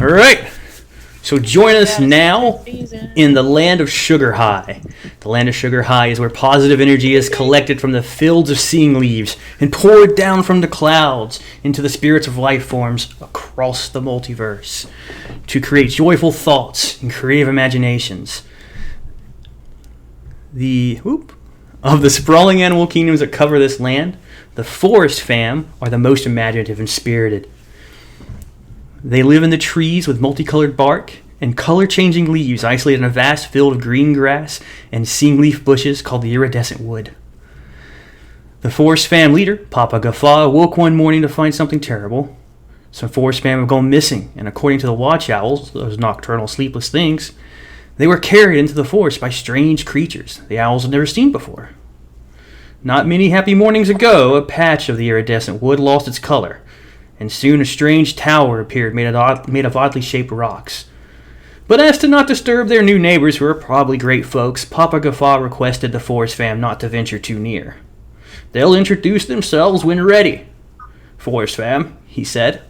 All right. So join us now in the land of Sugar High. The land of Sugar High is where positive energy is collected from the fields of seeing leaves and poured down from the clouds into the spirits of life forms across the multiverse to create joyful thoughts and creative imaginations. Of the sprawling animal kingdoms that cover this land, the Forest Fam are the most imaginative and spirited. They live in the trees with multicolored bark and color-changing leaves isolated in a vast field of green grass and seeing leaf bushes called the iridescent wood. The Forest Fam leader, Papa Guffaw, awoke one morning to find something terrible. Some Forest Fam have gone missing, and according to the Watch Owls, those nocturnal sleepless things, they were carried into the forest by strange creatures the owls had never seen before. Not many happy mornings ago, a patch of the iridescent wood lost its color, and soon a strange tower appeared made of oddly shaped rocks. But as to not disturb their new neighbors, who are probably great folks, Papa Guffaw requested the Forest Fam not to venture too near. They'll introduce themselves when ready, Forest Fam, he said.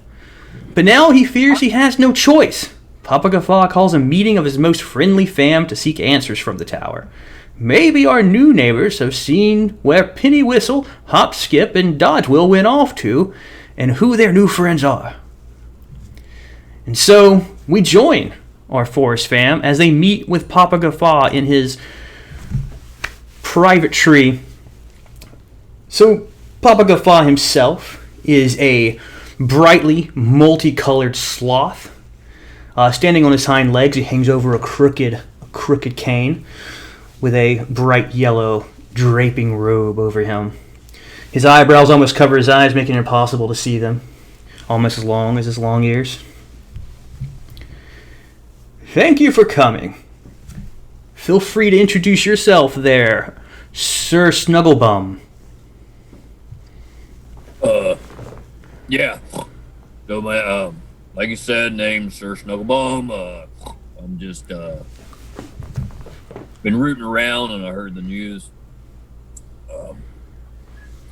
But now he fears he has no choice. Papa Guffaw calls a meeting of his most friendly fam to seek answers from the tower. Maybe our new neighbors have seen where Penny Whistle, Hop Skip, and Dodgewill went off to, and who their new friends are. And so we join our Forest Fam as they meet with Papa Guffaw in his private tree. So Papa Guffaw himself is a brightly multicolored sloth. Standing on his hind legs, he hangs over a crooked cane with a bright yellow draping robe over him. His eyebrows almost cover his eyes, making it impossible to see them, almost as long as his long ears. Thank you for coming. Feel free to introduce yourself there, Sir Snugglebum. Yeah. So my, like you said, name's Sir Snugglebum. I'm just, been rooting around and I heard the news.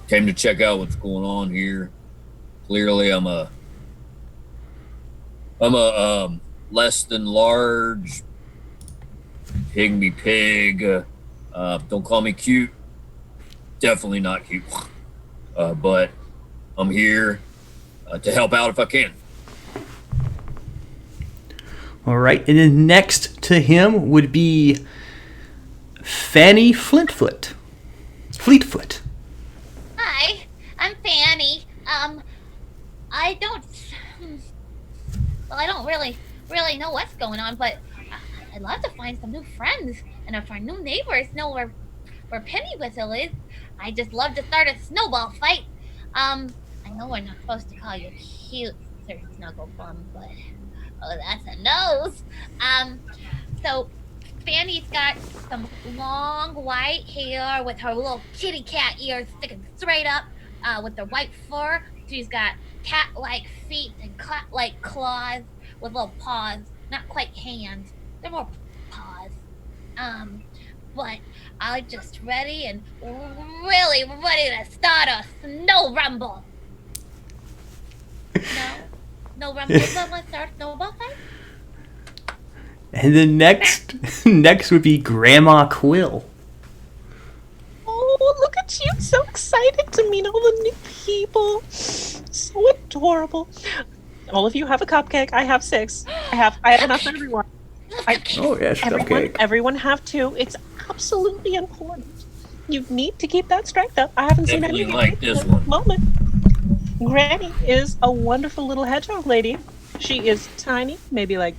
Came to check out what's going on here. Clearly, I'm a less than large pygmy pig. Don't call me cute. Definitely not cute. But I'm here to help out if I can. All right, and then next to him would be Fanny Fleetfoot. Hi, I'm Fanny. I don't really know what's going on, but I'd love to find some new friends, and if our new neighbors know where Penny Whistle is, I'd just love to start a snowball fight. I know we're not supposed to call you cute, Sir Snugglebum, but that's a nose. So Fanny's got some long white hair with her little kitty cat ears sticking straight up, with her white fur. She's got cat-like feet and cat-like claws with little paws. Not quite hands. They're more paws. But I'm just ready and really ready to start a snow rumble. No rumble, but let's start a snowball fight? And then next would be Grandma Quill. Oh, look at you. So excited to meet all the new people. So adorable. All of you have a cupcake. I have 6. I have enough for everyone. Oh, yes, cupcake. Everyone have 2. It's absolutely important. You need to keep that strength up. I haven't seen anything like this one. Moment. Granny is a wonderful little hedgehog lady. She is tiny, maybe like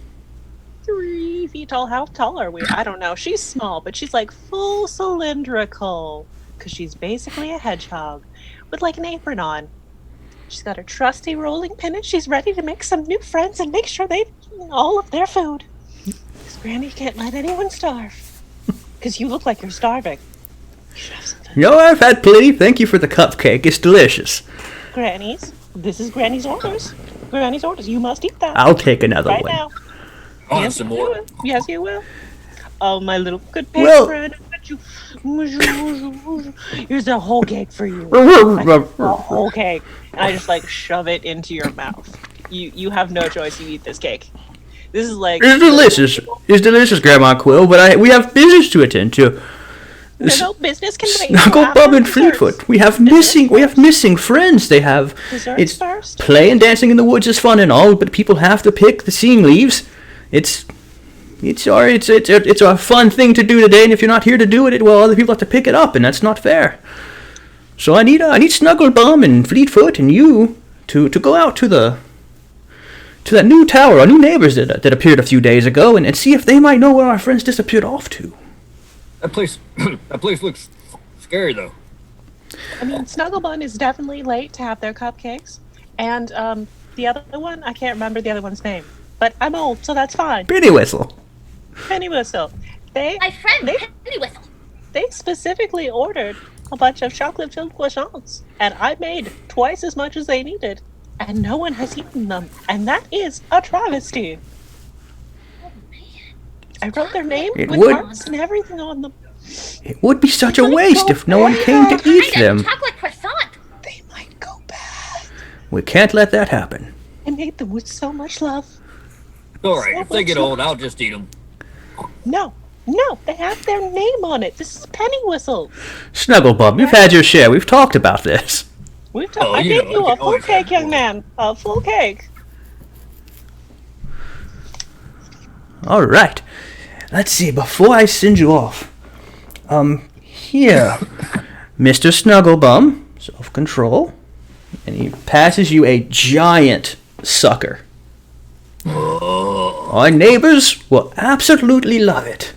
3 feet tall. How tall are we? I don't know. She's small, but she's like full cylindrical because she's basically a hedgehog with like an apron on. She's got her trusty rolling pin and she's ready to make some new friends and make sure they've eaten all of their food. Because Granny can't let anyone starve. Because you look like you're starving. You should have something. No, I've had plenty. Thank you for the cupcake. It's delicious. Granny's. This is Granny's orders. Granny's orders. You must eat that. I'll take another right one. Now. I Yes, some you more. will. Yes, you will. Oh, my little good pig Well- friend. Here's a whole cake for you. A whole cake. And I just like shove it into your mouth. you have no choice. You eat this cake. This is like It's delicious. It's delicious, Grandma Quill. But we have business to attend to. no business can wait. Snuggle Bum and Fleetfoot. We have missing friends. They have. Desserts It's first. play and dancing in the woods is fun and all, but people have to pick the seeing leaves. It's a fun thing to do today, and if you're not here to do it, well, other people have to pick it up, and that's not fair. So I need Snugglebum and Fleetfoot and you to go out to that new tower, our new neighbors that appeared a few days ago, and see if they might know where our friends disappeared off to. That place looks scary though. I mean, Snugglebun is definitely late to have their cupcakes, and the other one, I can't remember the other one's name, but I'm old, so that's fine. Penny Whistle. Penny Whistle. My friend, Penny Whistle. They specifically ordered a bunch of chocolate-filled croissants, and I made twice as much as they needed, and no one has eaten them, and that is a travesty. Oh, man. I wrote their name It with would. hearts and everything on them. It would be such a waste if no one came to eat Kind of them. chocolate croissant. They might go bad. We can't let that happen. I made them with so much love. All right, if they get old, I'll just eat them. No, they have their name on it. This is Penny Whistle. Snugglebum, you've had your share. We've talked about this. We've talked. Oh, I you gave know, you I a can full always cake, have young more. man. A full cake. All right. Let's see. Before I send you off, here, Mr. Snugglebum, self-control, and he passes you a giant sucker. Our neighbors will absolutely love it.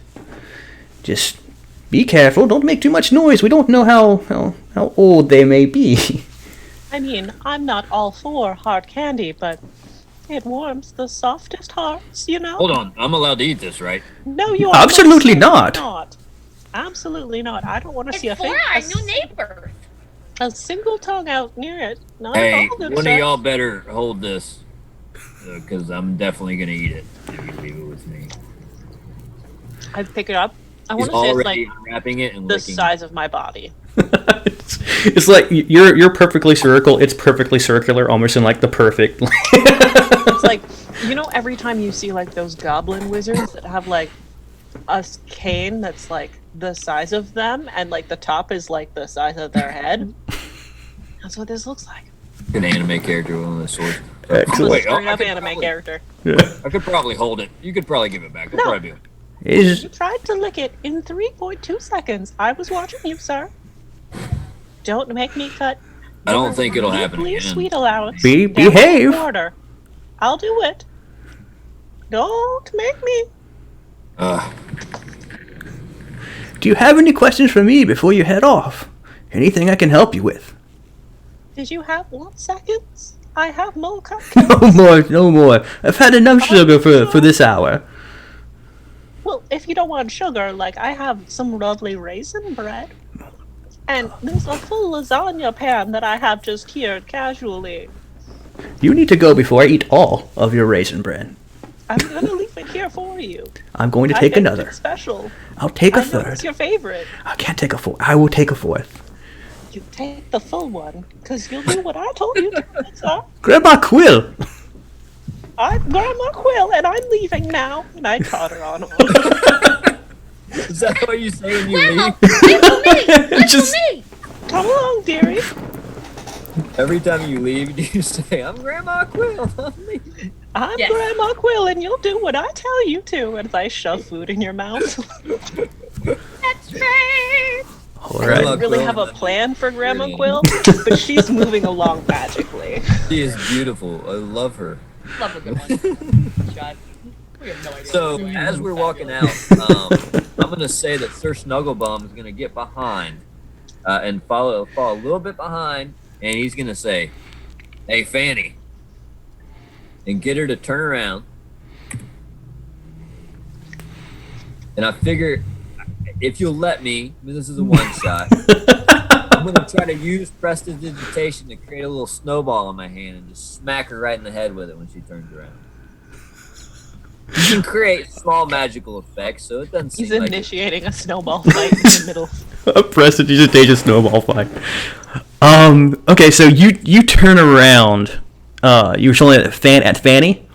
Just be careful. Don't make too much noise. We don't know how old they may be. I mean, I'm not all for hard candy, but it warms the softest hearts, you know? Hold on, I'm allowed to eat this, right? No, you are Absolutely most certainly not. Absolutely not. I don't want to It's see a for face. our new neighbors. A single tongue out near it. Not Hey, at all, good one sir. of y'all better hold this, because I'm definitely gonna eat it. If you leave it with me. I pick it up. I He's want to say it's already like unwrapping it and the licking size of my body. it's like you're perfectly spherical. It's perfectly circular, almost in like the perfect. It's like, you know, every time you see like those goblin wizards that have like a cane that's like the size of them, and like the top is like the size of their head. That's what this looks like. an anime character with one of the swords. Excellent. Wait, Straight I up could anime probably- character. I could probably hold it. You could probably give it back. I'll No. probably do it. Is You tried to lick it in 3.2 seconds. I was watching you, sir. Don't make me cut. I don't think it'll happen Please, again. sweet allowance. behave. Order. I'll do it. Don't make me. Do you have any questions for me before you head off? Anything I can help you with? Did you have 1 second? I have more cupcakes. No more. I've had enough sugar for this hour. Well, if you don't want sugar, like I have some lovely raisin bread. And there's a full lasagna pan that I have just here casually. You need to go before I eat all of your raisin bread. I'm gonna leave it here for you. I'm going to I take baked another. it special. I'll take a I know third. it's your favorite. I can't take a fourth. I will take a fourth. You take the full one, because you'll do what I told you to, sir. Grandma Quill! I'm Grandma Quill, and I'm leaving now. And I totter on over. Is that what you say when you Grandma, leave? wait for me. Wait Just- for me. Come along, dearie. Every time you leave, you say, "I'm Grandma Quill." I'm leaving. I'm Yes. Grandma Quill, and you'll do what I tell you to. As I shove food in your mouth. That's right. All I right. don't really have a plan for Grandma Quill, but she's moving along magically. She is beautiful. I love her. Love a good one. God. We have no idea. So as we're walking out, I'm gonna say that Sir Snugglebum is gonna get behind and fall a little bit behind, and he's gonna say, "Hey, Fanny," and get her to turn around. And I figure, if you'll let me, this is a one shot. I'm gonna try to use prestidigitation to create a little snowball in my hand and just smack her right in the head with it when she turns around. You can create small magical effects, so it doesn't seem He's like initiating a snowball fight in the middle. A prestidigitation snowball fight. Okay, so you turn around You were showing at Fanny.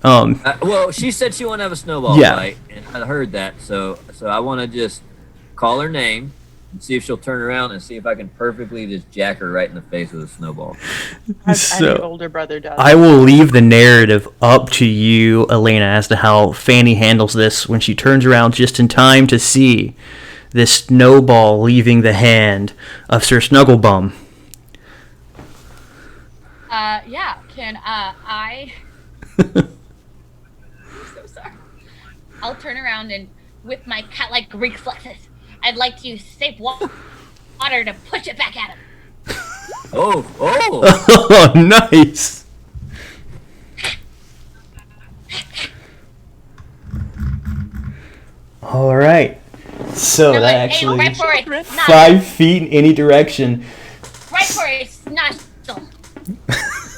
Well, she said she wanted to have a snowball Yeah. fight, and I heard that. So I want to just call her name and see if she'll turn around and see if I can perfectly just jack her right in the face with a snowball. As So- any older brother does. I will leave the narrative up to you, Elena, as to how Fanny handles this when she turns around just in time to see this snowball leaving the hand of Sir Snugglebum. Yeah, can I? I'm so sorry. I'll turn around and, with my cat-like reflexes, I'd like to use safe water to push it back at him. Oh! Oh, nice. All right. So that actually right for it, not 5 feet in any direction. right for it, not.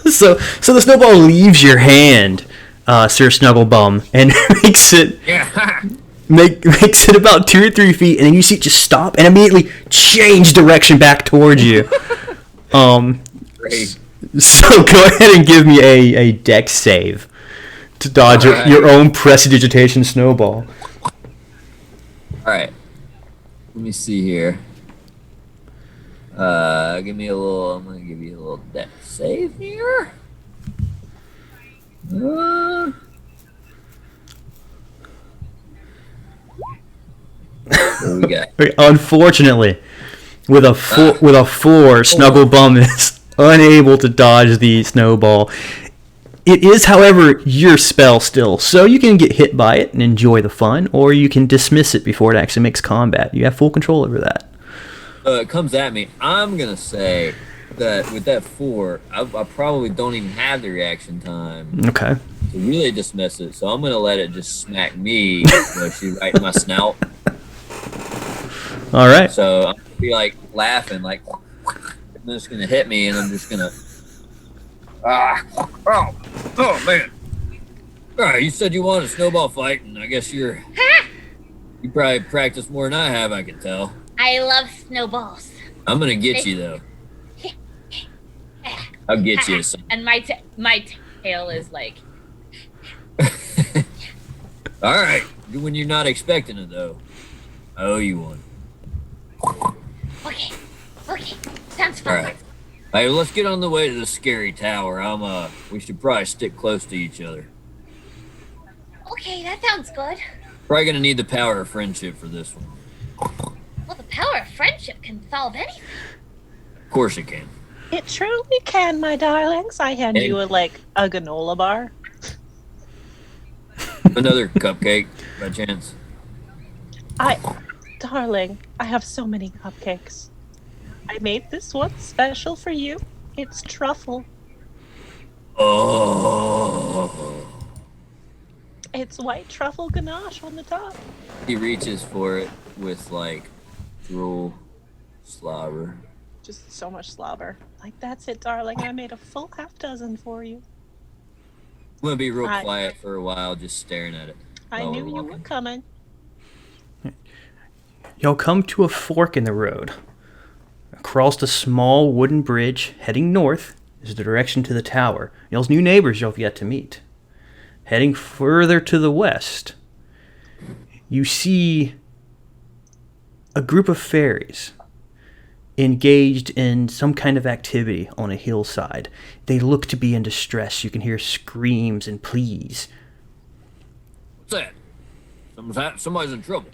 So the snowball leaves your hand, Sir Snugglebum, and makes it Yeah. makes it about 2 or 3 feet, and then you see it just stop and immediately change direction back towards you. Great. So go ahead and give me a dex save to dodge Alright. your own prestidigitation snowball. All right. Let me see here. Give me a little. I'm gonna give you a little deck save here. What do we got? Unfortunately, with a 4, Snugglebum is unable to dodge the snowball. It is, however, your spell still, so you can get hit by it and enjoy the fun, or you can dismiss it before it actually makes combat. You have full control over that. It comes at me. I'm gonna say that with that 4, I probably don't even have the reaction time Okay. to really dismiss it. So I'm gonna let it just smack me, right in my snout. All right. So I'm gonna be like laughing, like, and then it's gonna hit me, and I'm just gonna. Oh man! All right, you said you wanted a snowball fight, and I guess you probably practiced more than I have. I can tell. I love snowballs. I'm gonna get you though. I'll get you. Son. And my tail is like. All right, when you're not expecting it though, I owe you one. Okay, sounds All fun. right. Hey, let's get on the way to the scary tower. We should probably stick close to each other. Okay, that sounds good. Probably gonna need the power of friendship for this one. Well, the power of friendship can solve anything. Of course it can. It truly can, my darlings. I hand you a granola bar. Another cupcake, by chance. Darling, I have so many cupcakes. I made this one special for you. It's truffle. Oh. It's white truffle ganache on the top. He reaches for it with drool, slobber. Just so much slobber. Like, that's it, darling. I made a full half dozen for you. I'm gonna be real quiet for a while, just staring at it. I while knew we're you were walking. coming. Y'all come to a fork in the road. Across a small wooden bridge heading north is the direction to the tower. Y'all's new neighbors y'all have yet to meet. Heading further to the west, you see a group of fairies engaged in some kind of activity on a hillside. They look to be in distress. You can hear screams and pleas. What's that? Somebody's in trouble.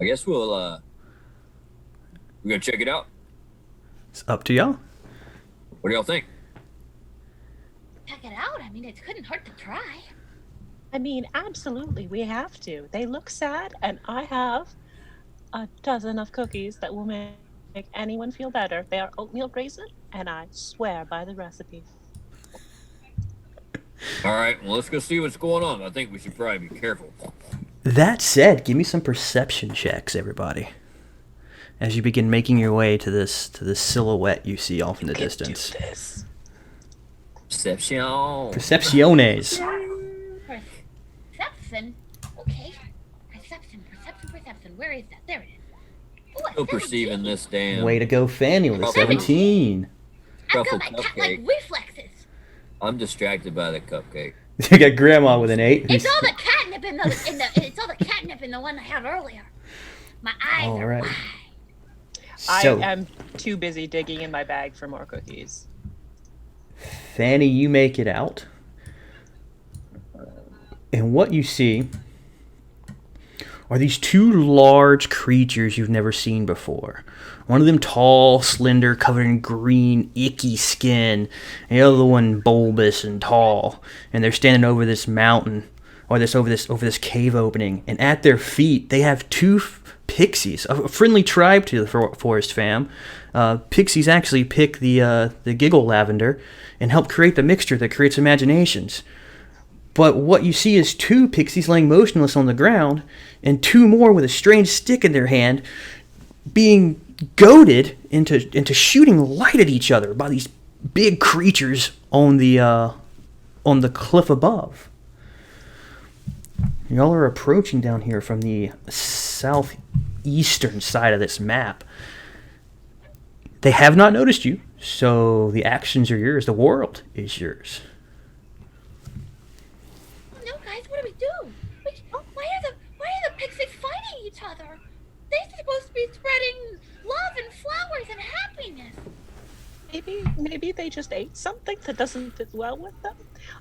I guess we gonna check it out. It's up to y'all. What do y'all think? Check it out. I mean, it couldn't hurt to try. I mean, absolutely, we have to. They look sad, and I have a dozen of cookies that will make anyone feel better. They are oatmeal raisin, and I swear by the recipe. All right, well, let's go see what's going on. I think we should probably be careful. That said, give me some perception checks, everybody, as you begin making your way to this silhouette you see off in the distance. Perception. Percepciones. Perception. Okay. Perception. Where is that? There it is. Ooh, Still perceiving this damn Way to go, Fanny, with a 17. I've truffle got my cat-like cupcake. reflexes. I'm distracted by the cupcake. You got Grandma with an 8. It's all the catnip it's all the catnip in the one I had earlier. My eyes All are right. wide. So, I am too busy digging in my bag for more cookies. Fanny, you make it out. And what you see are these two large creatures you've never seen before. One of them tall, slender, covered in green, icky skin. And the other one bulbous and tall. And they're standing over this mountain, or over this cave opening. And at their feet, they have two pixies, a friendly tribe to the forest fam. Pixies actually pick the giggle lavender and help create the mixture that creates imaginations. But what you see is two pixies laying motionless on the ground, and two more with a strange stick in their hand, being goaded into shooting light at each other by these big creatures on the cliff above. Y'all are approaching down here from the southeastern side of this map. They have not noticed you, so the actions are yours. The world is yours. No, guys, what do we do? Why are the pixies fighting each other? They're supposed to be spreading love and flowers and happiness. Maybe they just ate something that doesn't fit well with them.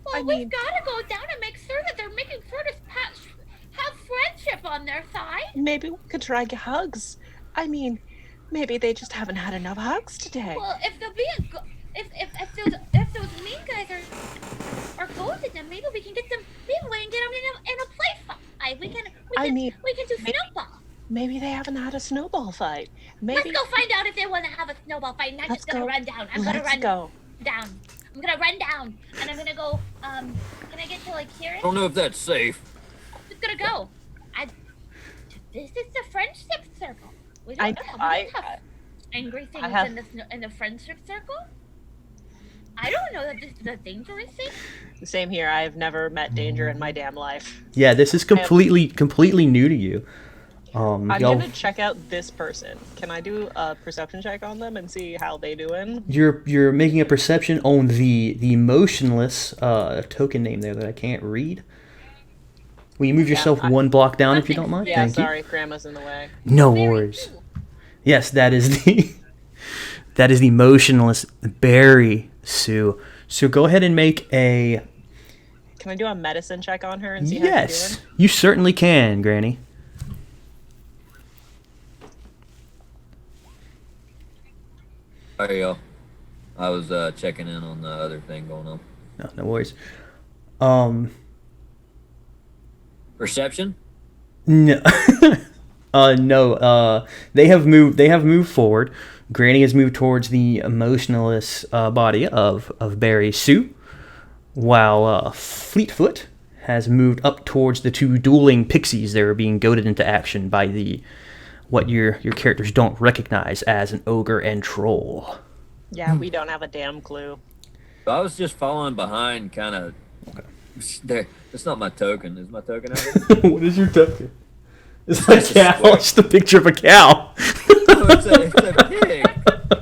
Well, we've got to go down and make sure that they're making sure to have friendship on their side. Maybe we could try hugs. I mean, maybe they just haven't had enough hugs today. Well, if they're being if those mean guys are goading them, maybe we can get them. Maybe we can get them in a play fight. We can do snowball. Maybe they haven't had a snowball fight. Let's go find out if they want to have a snowball fight. And I'm just gonna run down. I'm gonna run down. I'm gonna run down, and I'm gonna go. Can I get to like here? I don't know if that's safe. I'm just gonna go. This is the friendship circle. We I don't have angry things in the friendship circle. I don't know that this is a dangerous thing. Same here. I've never met danger in my damn life. Yeah, this is completely new to you. I'm gonna check out this person. Can I do a perception check on them and see how they doing? You're making a perception on the motionless token name there that I can't read. Will you move yourself one block down if you don't mind? Yeah, Thank sorry, you. Grandma's in the way. No worries. Yes, that is the motionless berry, Sue. So go ahead and make a. Can I do a medicine check on her and see how she's doing? You certainly can, Granny. There you go. I was checking in on the other thing going on. No worries. Perception? No. No. They have moved forward. Granny has moved towards the emotionless body of Barry Sue, while Fleetfoot has moved up towards the two dueling pixies that are being goaded into action by what your characters don't recognize as an ogre and troll. Yeah, we don't have a damn clue. I was just following behind, kind of. Okay. There, that's not my token. Is my token out there? What is your token? It's a cow. It's the picture of a cow. Oh, it's a pig.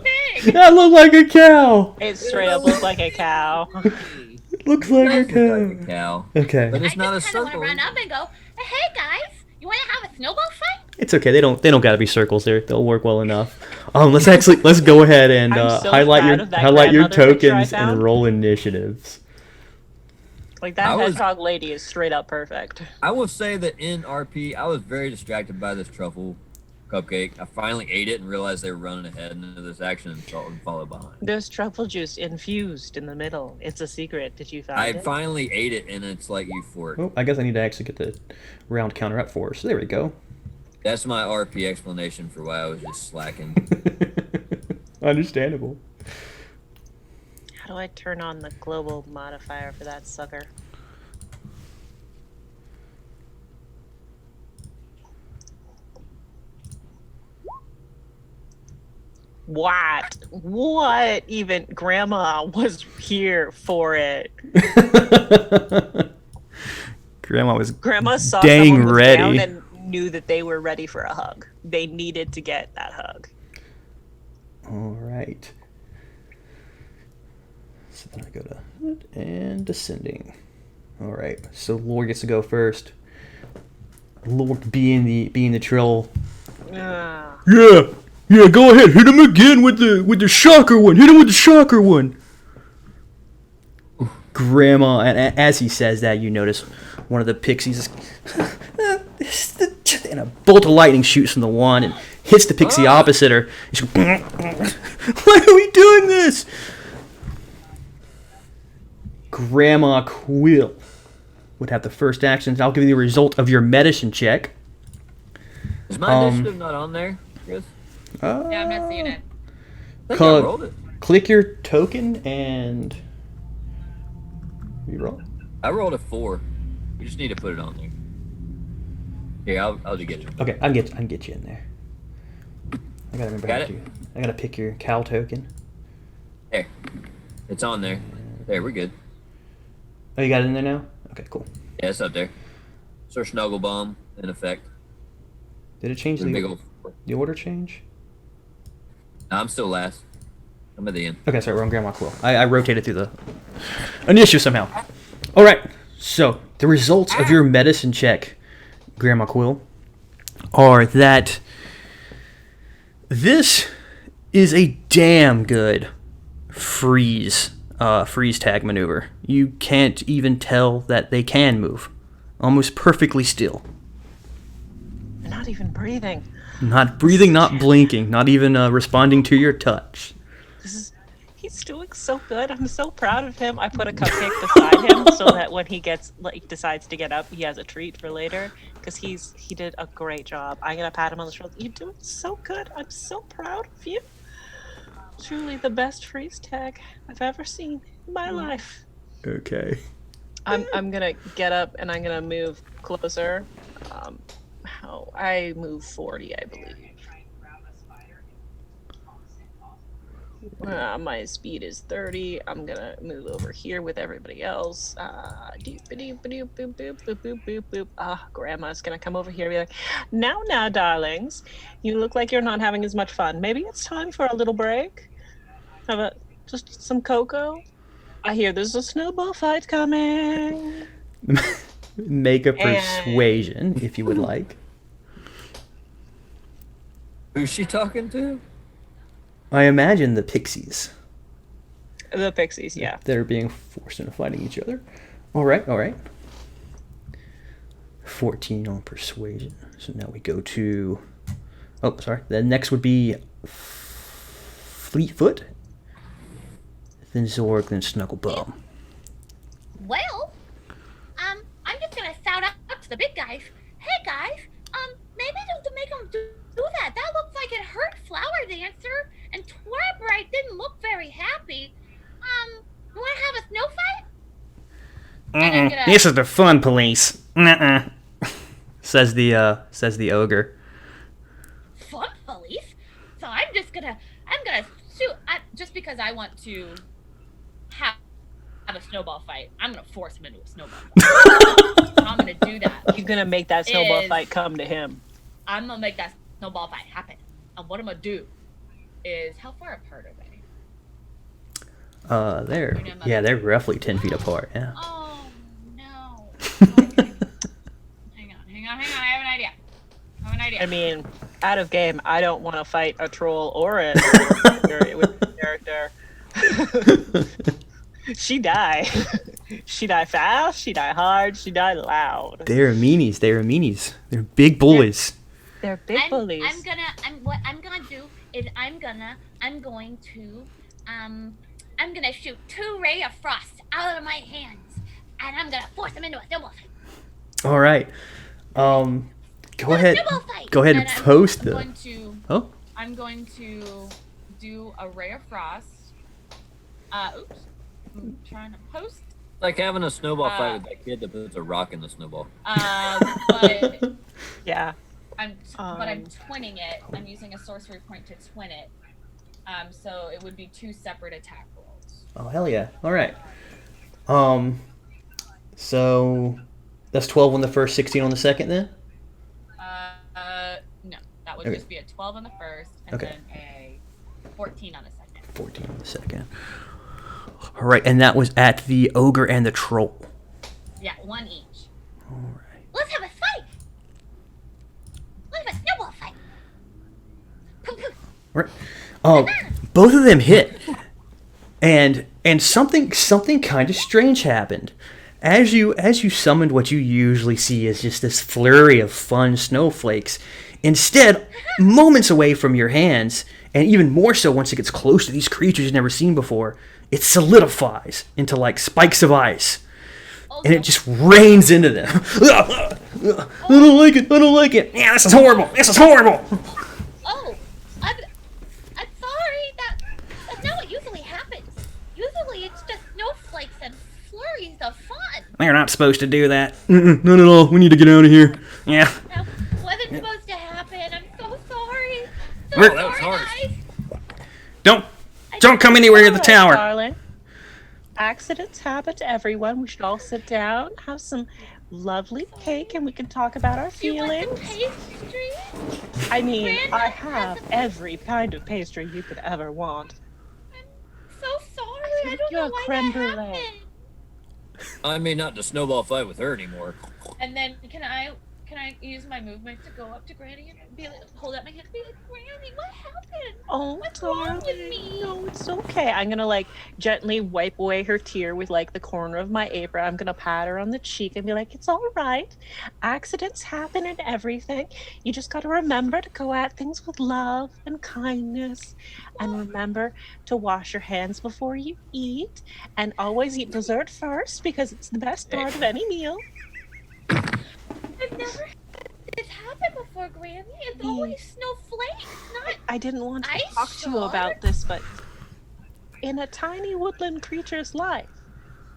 Pig. That looked like a cow. It straight up looks like a cow. It looks like a It does look like cow. a cow. Okay. But it's I not a just kind of circle. want to run up and go, hey guys, you want to have a snowball fight? It's okay. They don't gotta be circles there. They'll work well enough. Let's go ahead and I'm so highlight proud of that your grandmother picture I tokens and found. roll initiatives. Like, that hedgehog lady is straight up perfect. I will say that in RP, I was very distracted by this truffle cupcake. I finally ate it and realized they were running ahead into this action and followed behind. There's truffle juice infused in the middle. It's a secret. Did you find I it? finally ate it and it's like euphoric. Oh, I guess I need to actually get the round counter up for us. So there we go. That's my RP explanation for why I was just slacking. Understandable. How do I turn on the global modifier for that sucker? What even? Grandma was here for it. Grandma was Grandma saw dang someone was ready. down and knew that they were ready for a hug. They needed to get that hug. All right. So then I go to and descending. All right. So Lord gets to go first. Lord being the trill. Ah. Yeah. Go ahead. Hit him again with the shocker one. Hit him with the shocker one. Grandma, and as he says that, you notice one of the pixies, and a bolt of lightning shoots from the wand and hits the pixie opposite her. She's why are we doing this? Grandma Quill would have the first action. I'll give you the result of your medicine check. Is my initiative not on there, Chris? Yeah, I'm not seeing it. I think I rolled it. Click your token and you roll. I rolled a 4. You just need to put it on there. Here, I'll just get you. Okay, I can get you in there. I gotta remember Got how to it? do it. I gotta pick your Cal token. There. It's on there. There, we're good. Oh, you got it in there now? Okay, cool. Yeah, it's up there. Sir Snuggle Bomb in effect. Did it change With a big the old 4. order change? No, I'm still last. I'm at the end. Okay, sorry, we're on Grandma Quill. I rotated through the initiative somehow. All right, so the results of your medicine check, Grandma Quill, are that this is a damn good freeze tag maneuver. You can't even tell that they can move. Almost perfectly still. Not even breathing. Not breathing, not blinking, not even responding to your touch. He's doing so good. I'm so proud of him. I put a cupcake beside him so that when he decides to get up, he has a treat for later. Because he did a great job. I'm gonna pat him on the shoulder. You're doing so good. I'm so proud of you. Truly the best freeze tag I've ever seen in my life. Okay. I'm gonna get up and I'm gonna move closer. I move 40, I believe. My speed is 30. I'm gonna move over here with everybody else. Grandma's gonna come over here and be like, now, darlings, you look like you're not having as much fun. Maybe it's time for a little break. How about just some cocoa? I hear there's a snowball fight coming. Make a persuasion, if you would like. Who's she talking to? I imagine the pixies. The pixies, yeah. They're being forced into fighting each other. All right. 14 on persuasion. So now we go to... Oh, sorry. The next would be Fleetfoot. Then Zorg, then Snugglebum. Well, I'm just gonna shout out to the big guys. Hey guys, maybe don't make them do that. That looks like it hurt Flower Dancer, and Twerbright didn't look very happy. You wanna have a snow fight? This is the fun police. Says the ogre. Fun police? So I'm gonna shoot. Just because I want to have a snowball fight, I'm gonna force him into a snowball fight. I'm gonna do that. You're gonna make that snowball fight come to him. I'm gonna make that snowball fight happen. And what I'm gonna do is, how far apart are they? They're roughly 10 feet apart. Yeah. Oh no. Hang on. I have an idea. I mean, out of game, I don't want to fight a troll or a character. She die. She die fast, she die hard, she die loud. They're meanies. They're big bullies. They're big bullies. What I'm gonna do is I'm gonna shoot 2 Ray of Frost out of my hands, and I'm gonna force them into a snowball fight. All right. Go ahead and post the. I'm going to do a Ray of Frost. Oops. I'm trying to post. Like having a snowball fight with that kid that puts a rock in the snowball. But yeah. I'm twinning it. I'm using a sorcery point to twin it. So it would be 2 separate attack rolls. Oh hell yeah! All right. So that's 12 on the first, 16 on the second, then. would Okay. just be a 12 on the first, and Okay. then a 14 on the second. 14 on the second. All right, and that was at the ogre and the troll. Yeah, one each. All right. Let's have a fight. Let's have a snowball fight. Poof, poof. Right. Both of them hit, and something kind of strange happened. As you summoned what you usually see as just this flurry of fun snowflakes, instead, moments away from your hands, and even more so once it gets close to these creatures you've never seen before, it solidifies into like spikes of ice, and it just rains into them. I don't like it. I don't like it. Yeah, this is horrible. This is horrible. Oh, I'm sorry. That's not what usually happens. Usually it's just snowflakes and flurries of fun. They're not supposed to do that. Not at all. We need to get out of here. Yeah. That wasn't supposed to happen. I'm so sorry. So We're- That was sorry, harsh. guys. Don't come anywhere near the Alright, tower. darling. Accidents happen to everyone. We should all sit down, have some lovely cake, and we can talk about our You want feelings. some pastry? I mean, Grandma I has have a- every kind of pastry you could ever want. So sorry. I think don't you're know a why creme that brulee. happened. I mean, not to snowball fight with her anymore. And then can I use my movement to go up to Granny and be like, hold up my hand and be like, Granny, what happened? Oh, What's wrong with darling. me? No, it's okay. I'm gonna like gently wipe away her tear with like the corner of my apron. I'm gonna pat her on the cheek and be like, "It's all right. Accidents happen and everything. You just gotta remember to go at things with love and kindness, and remember to wash your hands before you eat, and always eat dessert first because it's the best part of any meal." I've never had this happen before, Granny. It's always snowflakes, not I didn't want to Ice talk to you about shark? this, but in a tiny woodland creature's life,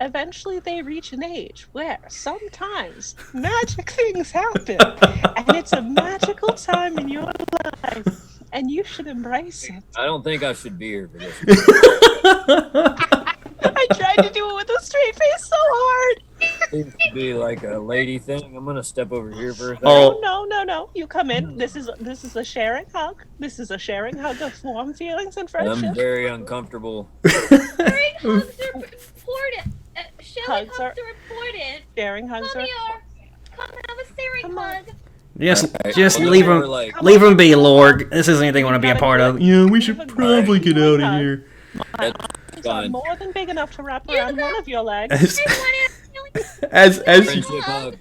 eventually they reach an age where sometimes magic things happen. And it's a magical time in your life, and you should embrace it. I don't think I should be here for this. I tried to do it with a straight face so hard. Seems to be like a lady thing. I'm gonna step over here for a second. Oh. No. You come in. This is a sharing hug. This is a sharing hug of warm feelings and I'm friendship. very uncomfortable. Sharing hugs are important. Sharing Hugs hugs are- are important. Sharing hugs Come are. here. Come have a sharing Come on. hug. Just Well, leave we're him. like- Leave him be, Lord. This isn't anything I want to be a part of. Yeah, we should Have a probably great get out of hug. here. My arms are Fine. more than big enough to wrap You're around the one girl. of your legs. As I want as Friendship hug.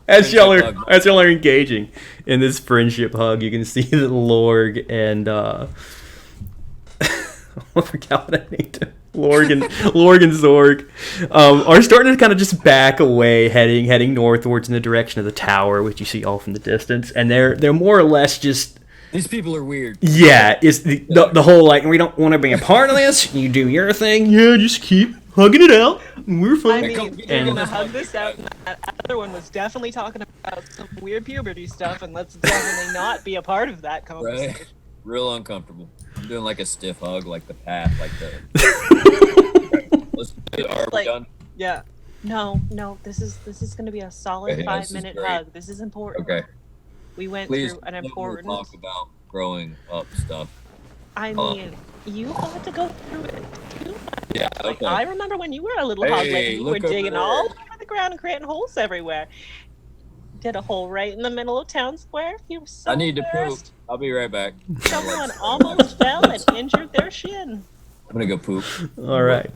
as y'all Friendship are hug. as y'all are engaging in this friendship hug, you can see that Lorg and I forgot what I named Lorg and Zorg are starting to kind of just back away, heading northwards in the direction of the tower, which you see off in the distance, and they're more or less just. These people are weird. Yeah, it's the whole like we don't want to be a part of this. You do your thing. Yeah, just keep hugging it out. We're I fine. mean, come- we're and- gonna hug this out. And that other one was definitely talking about some weird puberty stuff, and let's definitely not be a part of that conversation. Right? Real uncomfortable. I'm doing like a stiff hug, like the path, like the. Let's do it. Are we Like- done? Yeah. No. This is gonna be a solid Okay, yeah, this is 5-minute great. hug. This is important. Okay. We went Please. through an no more important. talk about growing up stuff. I mean, you got to go through it too. Yeah. Like, Okay. I remember when you were a little Hey, hoglet and you were look over digging there. all over the ground and creating holes everywhere. Did a hole right in the middle of town square. You were so I need to poop. embarrassed. I'll be right back. Someone almost fell and injured their shin. I'm gonna go poop. All right.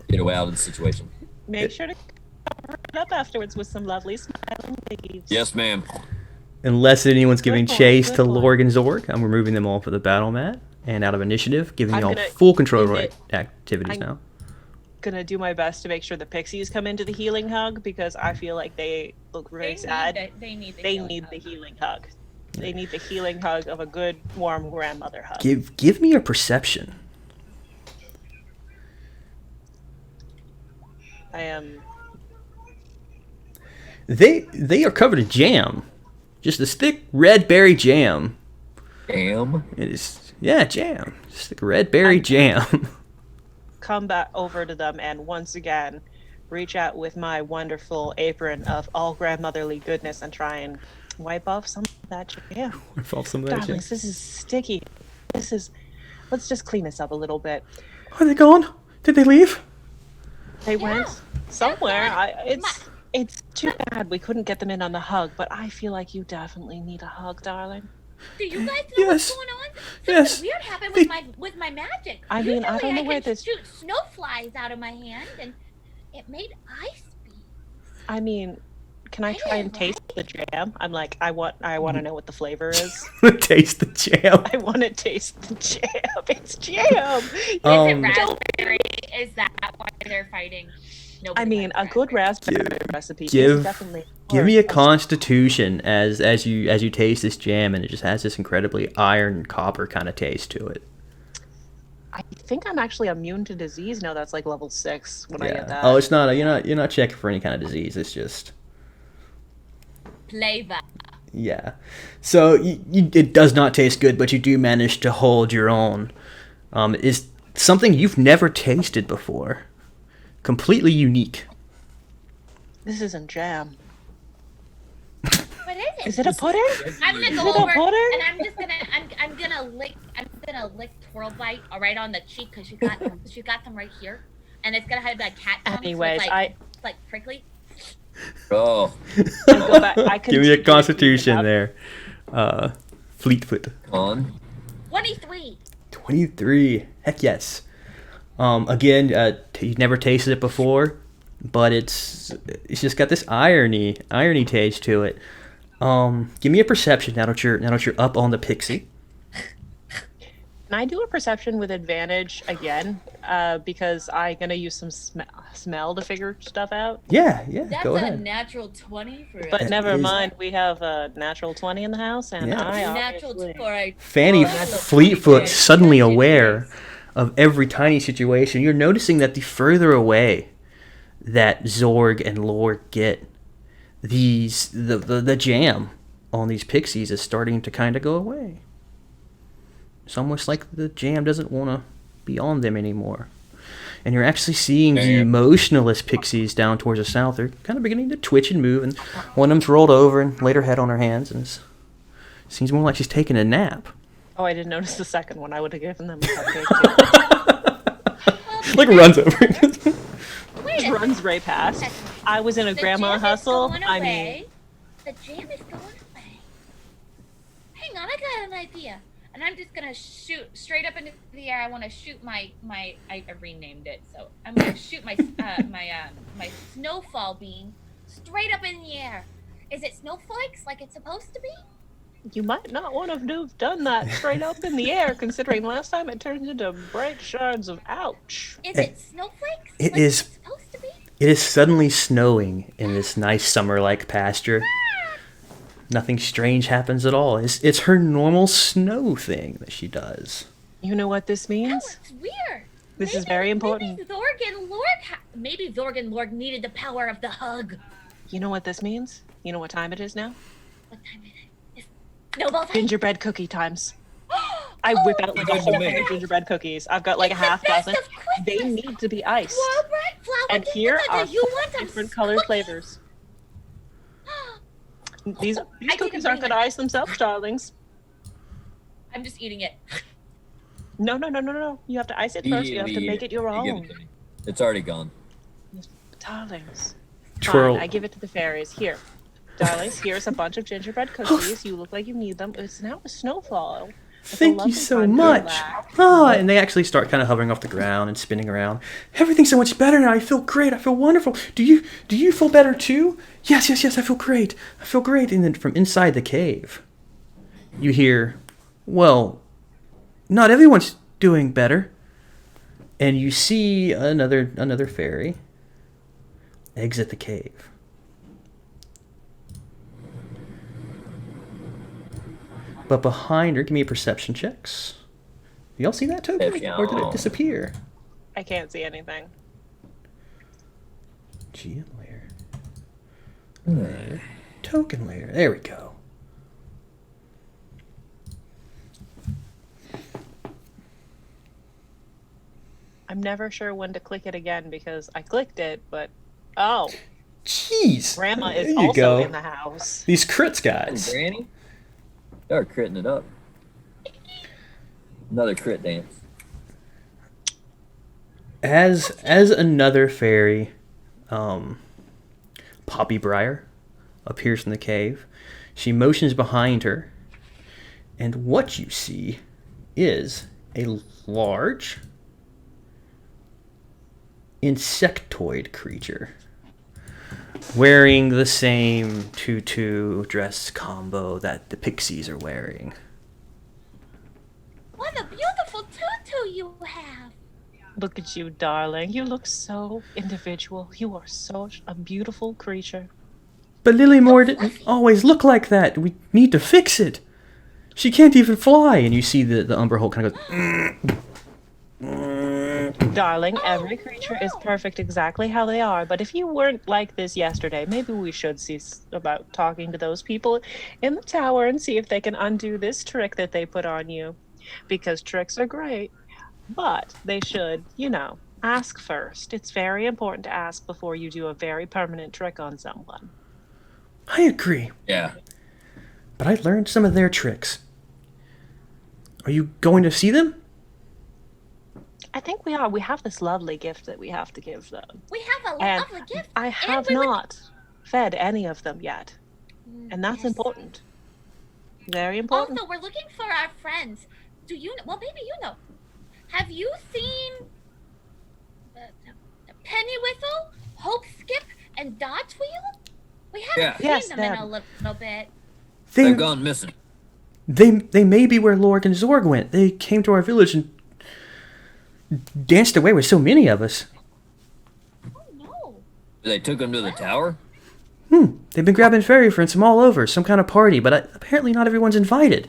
Get away out of the situation. Make sure to cover it up afterwards with some lovely smiling leaves. Yes, ma'am. Unless anyone's giving Good one, chase good to one. Lorg and Zorg, I'm removing them all for the battle mat and out of initiative, giving I'm y'all gonna full control end right it. activities I'm- now. Gonna do my best to make sure the pixies come into the healing hug because I feel like they look really sad. They need the They healing need hug. the healing hug. They need the healing hug of a good, warm grandmother hug. Give me a perception. I am. They are covered in jam, just this thick red berry jam. Damn. It is jam, just thick red berry jam. Come back over to them and once again reach out with my wonderful apron of all grandmotherly goodness and try and wipe off some that jam. Whiff off some of that jam. Darlings, this is sticky. Let's just clean this up a little bit. Are they gone? Did they leave? They went somewhere. They're It's too bad we couldn't get them in on the hug, but I feel like you definitely need a hug, darling. Do you guys know Yes. what's going on? Yes. Something weird happened with my magic. I mean, I don't know where can this. shoot snowflies out of my hand, and it made ice beads. I mean, can I try and taste the jam? I'm like, I want to know what the flavor is. Taste the jam. I want to taste the jam. It's jam. Is it raspberry? Is that why they're fighting? I mean, a good raspberry recipe is Give definitely. me a constitution as you taste this jam, and it just has this incredibly iron copper kind of taste to it. I think I'm actually immune to disease. No, that's like level 6 when I get that. Oh, it's not. You're not checking for any kind of disease. It's just flavor. Yeah. So it does not taste good, but you do manage to hold your own. Is something you've never tasted before. Completely unique. This isn't jam. What is it? Is it a pudding? I'm gonna Is go it a over pudding? and I'm gonna lick Twirlbite right on the cheek because she got them right here, and it's gonna have like cat tongue. Anyways, so it's like prickly. Oh, Go back. I Give me a continue to constitution eat it there. Fleetfoot. on. 23. 23. Heck yes. Again, you've never tasted it before, but it's just got this irony taste to it. Give me a perception now that you're up on the pixie. Can I do a perception with advantage again? Because I'm gonna use some smell to figure stuff out. Yeah, That's go a ahead. natural 20 for But us. never is- mind, we have a natural 20 in the house, and Yeah. I Natural obviously... for a Fanny natural Fleetfoot, 20. suddenly aware of every tiny situation. You're noticing that the further away that Zorg and Lord get, the jam on these pixies is starting to kind of go away. It's almost like the jam doesn't want to be on them anymore. And you're actually seeing the emotionless pixies down towards the south. They're kind of beginning to twitch and move, and one of them's rolled over and laid her head on her hands, and seems more like she's taking a nap. Oh, I didn't notice the second one. I would have given them a cupcake. Like runs over. Wait a Just runs right past. I was in a The grandma jam is hustle. going I away. mean, The jam is going away. Hang on, I got an idea. And I'm just gonna shoot straight up into the air. I want to shoot my I renamed it, so I'm gonna shoot my my snowfall beam straight up in the air. Is it snowflakes like it's supposed to be? you might not want to have done that straight up in the air, considering last time it turned into bright shards of ouch. Is it snowflakes? It like is- It's supposed to be. It is suddenly snowing in this nice summer-like pasture. Nothing strange happens at all. It's her normal snow thing that she does. You know what this That means? looks weird. This is very important. Maybe Zorg and Lord needed the power of the hug. You know what this means? You know what time it is now? What time is it? It's snowball time. Gingerbread cookie times. I whip out like a Good to whole me. bunch of gingerbread cookies. I've got like a half dozen. They need to be iced. Flower And gingerbread here that are you want them different colored cookies. flavors. These didn't cookies aren't bring going to ice themselves, darlings. I'm just eating it. No. You have to ice it first. You have to make it your You give own. it to me. It's already gone. Darlings. Twirl. Fine, I give it to the fairies. Here. Darlings, here's a bunch of gingerbread cookies. You look like you need them. It's now a snowfall. It's a Thank you lovely so time to much. relax. Ah, and they actually start kind of hovering off the ground and spinning around. Everything's so much better now. I feel great. I feel wonderful. Do you feel better too? Yes. I feel great. I feel great. And then from inside the cave, you hear, well, not everyone's doing better. And you see another fairy exit the cave. But behind her, give me a perception checks. Y'all see that token? Or did it disappear? I can't see anything. GM layer. Token layer. There we go. I'm never sure when to click it again because I clicked it, but oh, Jeez. Grandma There is you also go. in the house. These crits, guys. Granny? Y'all are critting it up. Another crit dance. As another fairy, Poppy Briar, appears in the cave, she motions behind her, and what you see is a large insectoid creature wearing the same tutu dress combo that the pixies are wearing. What a beautiful tutu you have. Look at you, darling. You look so individual. You are such a beautiful creature. But Lilymore didn't always look like that. We need to fix it. She can't even fly. And you see the Umberhold kind of goes... Darling, every creature is perfect exactly how they are, but if you weren't like this yesterday, maybe we should see about talking to those people in the tower and see if they can undo this trick that they put on you. Because tricks are great, but they should, ask first. It's very important to ask before you do a very permanent trick on someone. I agree. Yeah. But I learned some of their tricks. Are you going to see them? I think we are. We have this lovely gift that we have to give them. We have a And lovely gift. I have not fed any of them yet. And that's Yes. important. Very important. Also, we're looking for our friends. Do you know? Well, maybe you know. Have you seen Penny Whistle, Hope Skip, and Dodge Wheel? We haven't Yeah. seen Yes, them in them. a little bit. They've gone missing. They may be where Lorg and Zorg went. They came to our village and danced away with so many of us. Oh no. They took them to the tower? They've been grabbing fairy friends from all over, some kind of party, but apparently not everyone's invited.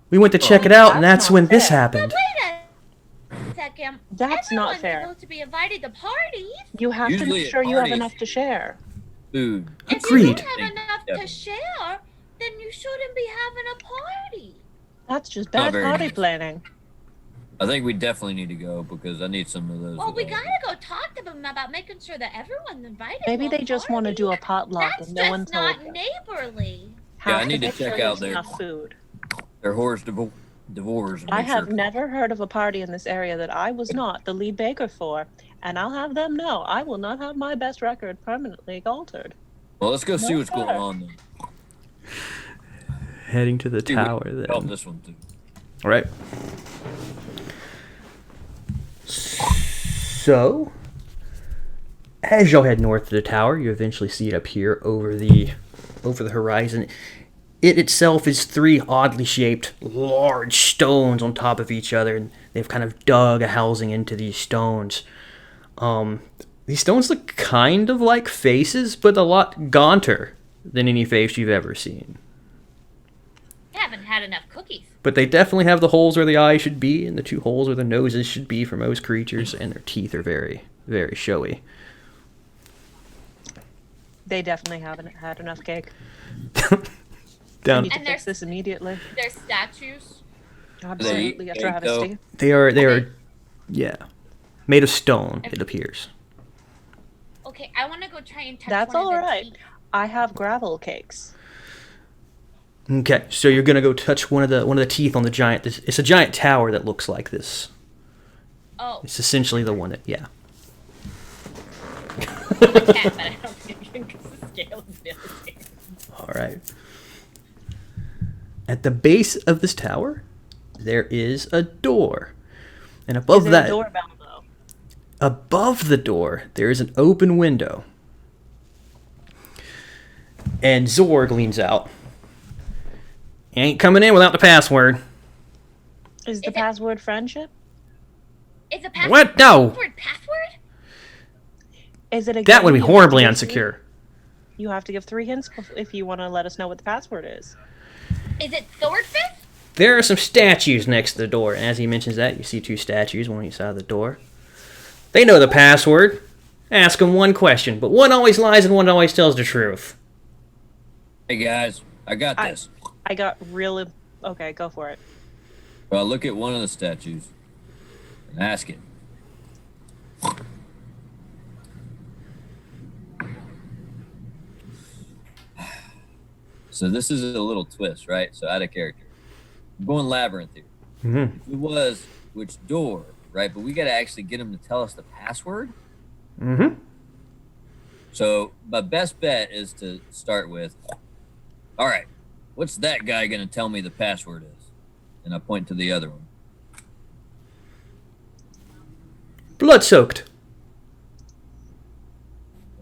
We went to check it out, and that's that's not when this fair. happened. Wait a second. That's not Everyone's fair. supposed to be invited to parties. You have to Usually make at sure you have parties- enough to share. Food. If Agreed. you don't have enough Yeah. to share, then you shouldn't be having a party. That's just Not bad very party nice. planning. I think we definitely need to go because I need some of those. Well, we gotta go talk to them about making sure that everyone's invited. Maybe to a they just want to party. do a potluck That's and no one just told not them. neighborly. Yeah, I Have need to make check sure out there's their- enough food. Their horse divorce. I have never heard of a party in this area that I was not the lead baker for, and I'll have them know I will not have my best record permanently altered. Well, let's go see No, what's going sir. on then. Heading to the See, we tower can then. help this one too. All right. So, as y'all head north to the tower, you eventually see it appear over the horizon. It itself is three oddly shaped, large stones on top of each other, and they've kind of dug a housing into these stones. These stones look kind of like faces, but a lot gaunter than any face you've ever seen. I haven't had enough cookies. But they definitely have the holes where the eyes should be, and the two holes where the noses should be for most creatures, and their teeth are very, very showy. They definitely haven't had enough cake. We Down, need to And fix there's- this immediately. They're statues. Absolutely, a cake, travesty. they are, Okay. yeah, made of stone. It appears. Okay, I want to go try and touch That's one of all the right. teeth. I have gravel cakes. Okay, so you're gonna go touch one of the teeth on the giant. It's a giant tower that looks like this. Oh, It's essentially the one that, yeah. I can, but I don't think I can because the scale is devastating. All right. At the base of this tower, there is a door, and above Is it that, a doorbell though? above the door, there is an open window. And Zorg leans out. You ain't coming in without the password. Is the it- password friendship? It's a password. What? No. Password? Is it a That would be game you have to horribly give three- unsecure. You have to give 3 hints if you want to let us know what the password is. Is it Swordfist? There are some statues next to the door, and as he mentions that, you see two statues, one on each side of the door. They know the password. Ask them one question, but one always lies and one always tells the truth. Hey guys, I got I- this. I got really... Okay, go for it. Well, look at one of the statues and ask it. So this is a little twist, right? So out of character. I'm going labyrinth here. Mm-hmm. If it was which door, right? But we got to actually get him to tell us the password. Mm-hmm. So my best bet is to start with, all right, what's that guy going to tell me the password is? And I point to the other one. Blood-soaked.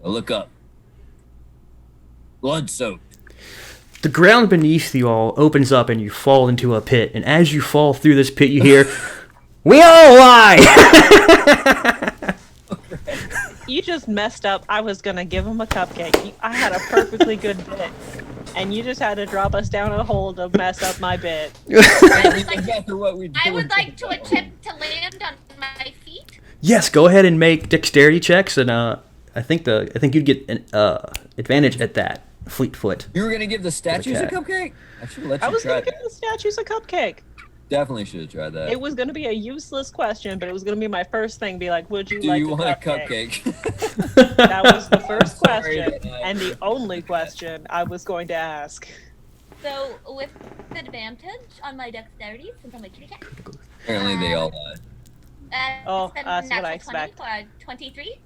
I look up. Blood-soaked. The ground beneath you all opens up and you fall into a pit. And as you fall through this pit, you hear, "We all lie!" You just messed up. I was going to give him a cupcake. I had a perfectly good bit. And you just had to drop us down a hole to mess up my bit. Exactly what we do. I would like to attempt to land on my feet. Yes, go ahead and make dexterity checks, and I think you'd get an advantage at that. Fleetfoot. You were going to give the statues a Okay. cupcake? I should have let you I was try going to give that. the statues a cupcake. Definitely should have tried that. It was going to be a useless question, but it was going to be my first thing. Be like, would you Do like you a want cupcake? a cupcake? That was the first Sorry question that I- and the only question I was going to ask. So with advantage on my dexterity, since I'm a kitty cat. Apparently they all lied. Oh, spend that's what I natural 20 expect. for 23.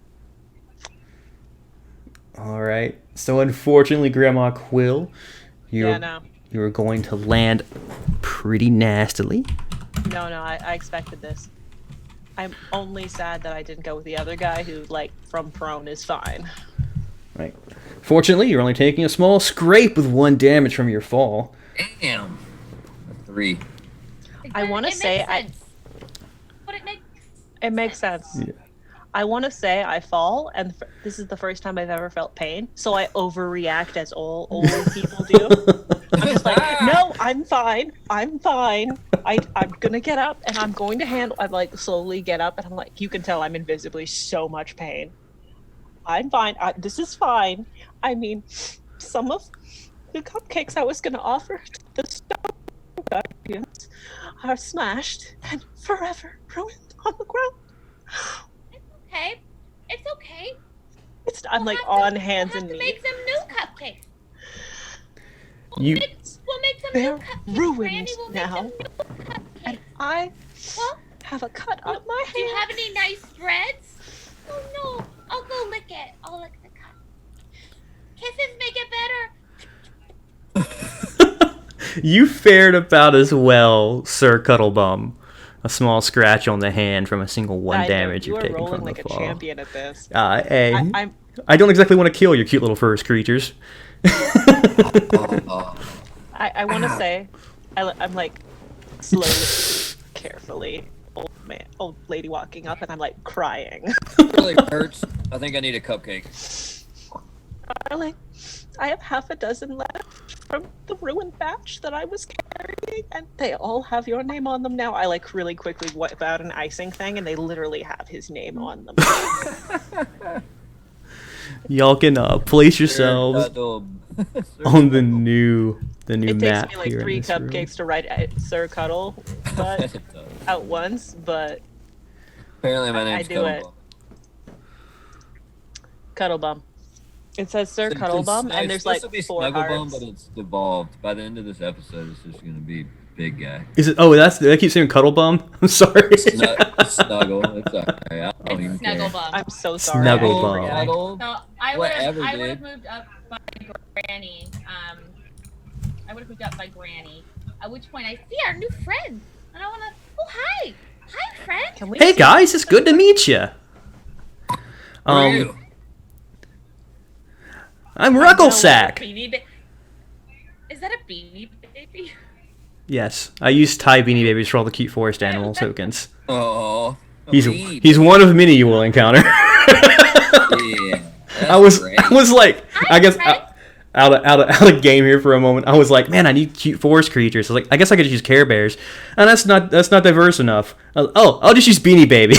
All right. So unfortunately, Grandma Quill, you were going to land pretty nastily. No, I expected this. I'm only sad that I didn't go with the other guy who, like, from prone is fine. Right. Fortunately, you're only taking a small scrape with 1 damage from your fall. Damn. A 3. I want to say But it makes sense. Yeah. I want to say I fall, and this is the first time I've ever felt pain, so I overreact as all old people do. I'm just like, no, I'm fine. I'm fine. I'm gonna get up, and I'm going to handle. I like slowly get up, and I'm like, you can tell I'm in visibly so much pain. I'm fine. This is fine. I mean, some of the cupcakes I was gonna offer to the Stone Guardians are smashed and forever ruined on the ground. Okay, it's okay. I'm like We'll have on hands and We'll knees. have to make some new cupcakes. You We'll make some They're new cupcakes. ruined Granny, we'll make now. some new cupcakes. And I Well, have a cut on my do you hand. have any nice breads? Oh no, I'll go lick it. I'll lick the cup. Kisses make it better. You fared about as well, Sir Cuddlebum. A small scratch on the hand from a single 1 I know, damage you you've are taken rolling from like the a fall. champion at this. Hey, I'm I don't exactly want to kill your cute little furry creatures. I want to say, I'm like slowly, carefully, old lady walking up, and I'm like crying. Really hurts. I think I need a cupcake. Darling, I have half a dozen left from the ruined batch that I was carrying, and they all have your name on them now. I like really quickly whip out an icing thing, and they literally have his name on them. Y'all can place yourselves on the new It map takes me like here in 3 this room. cupcakes to write Sir Cuddle but at once, but Apparently my name's do it. Cuddlebum. It says Sir Cuddlebum, and there's like 4 Snugglebum, hearts. but it's devolved. By the end of this episode, it's just gonna be big guy. Is it? Oh, I keep saying Cuddlebum. I'm sorry. Snuggle. It's alright. I don't even care. Snugglebum. I'm so sorry. Snugglebum. I Cuddle. No, I Whatever, would dude. have moved up by Granny. I would have moved up by Granny. At which point I see our new friend, and I want to. Oh hi, hi friend. Can we Hey see- guys, it's good to meet you. Who are you? I'm Rucklesack. Is that a beanie baby? Yes, I use Thai beanie babies for all the cute forest animal tokens. Oh. He's one of many you will encounter. Yeah. I was great. like, I guess Hi, out of game here for a moment. I was like, man, I need cute forest creatures. I was like, I guess I could use Care Bears, and that's not diverse enough. I'll just use Beanie Babies.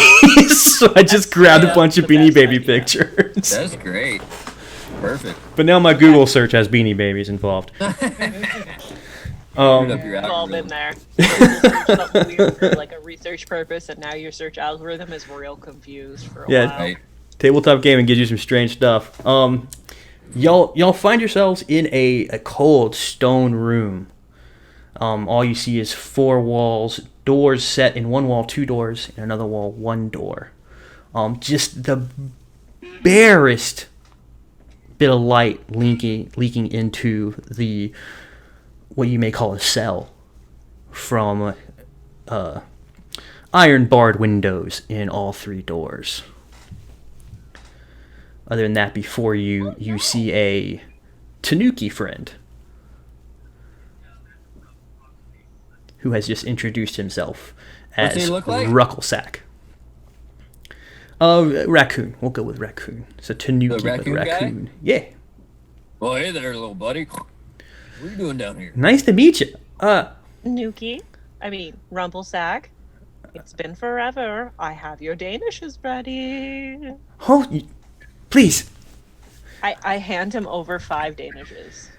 So I just grabbed a bunch of the Beanie best Baby idea. pictures. That's great. Perfect. But now my Google search has Beanie Babies involved. Screwed up your We've all been algorithm. there. Something weird for like a research purpose, and now your search algorithm is real confused for a Yeah. while. Right. Tabletop gaming gives you some strange stuff. Y'all find yourselves in a cold stone room. All you see is 4 walls, doors set in one wall, 2 doors, in another wall, 1 door. Just the barest bit of light leaking into the what you may call a cell from iron barred windows in all 3 doors. Other than that, before you see a Tanuki friend who has just introduced himself as What's he look like? Rucklesack. Raccoon. We'll go with raccoon. It's a Tanuki The raccoon with guy? raccoon. Yeah. Well, hey there, little buddy. What are you doing down here? Nice to meet you. Nuki, Rumpelsack. It's been forever. I have your Danishes ready. Please. I hand him over 5 Danishes.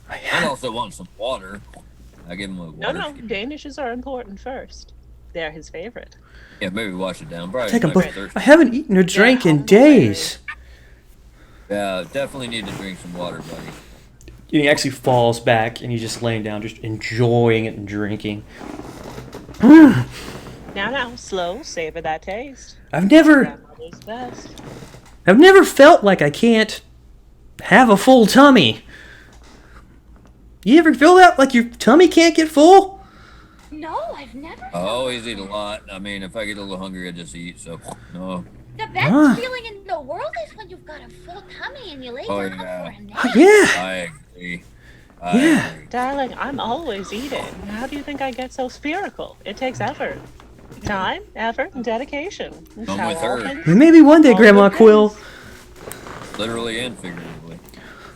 I also want some water. I give him a water. No, Danishes are important first. They're his favorite. Yeah, maybe wash it down. Probably Take a might book. be thirsty. I haven't eaten or drank in hungry. days. Yeah, definitely need to drink some water, buddy. And he actually falls back and he's just laying down, just enjoying it and drinking. Now, slow, savor that taste. I've never Grandmother's best. felt like I can't have a full tummy. You ever feel that? Like your tummy can't get full? No, I've never. I always eat a lot. I mean, if I get a little hungry, I just eat. So, no. The best Ah. feeling in the world is when you've got a full tummy and you lay Oh, down yeah. for a nap. Oh, yeah. I agree. Yeah. Agree. Darling, I'm always eating. How do you think I get so spherical? It takes effort. Time, effort, and dedication. It's I'm how with all her. things- Maybe one day, all Grandma good Quill. things. Literally and figuratively.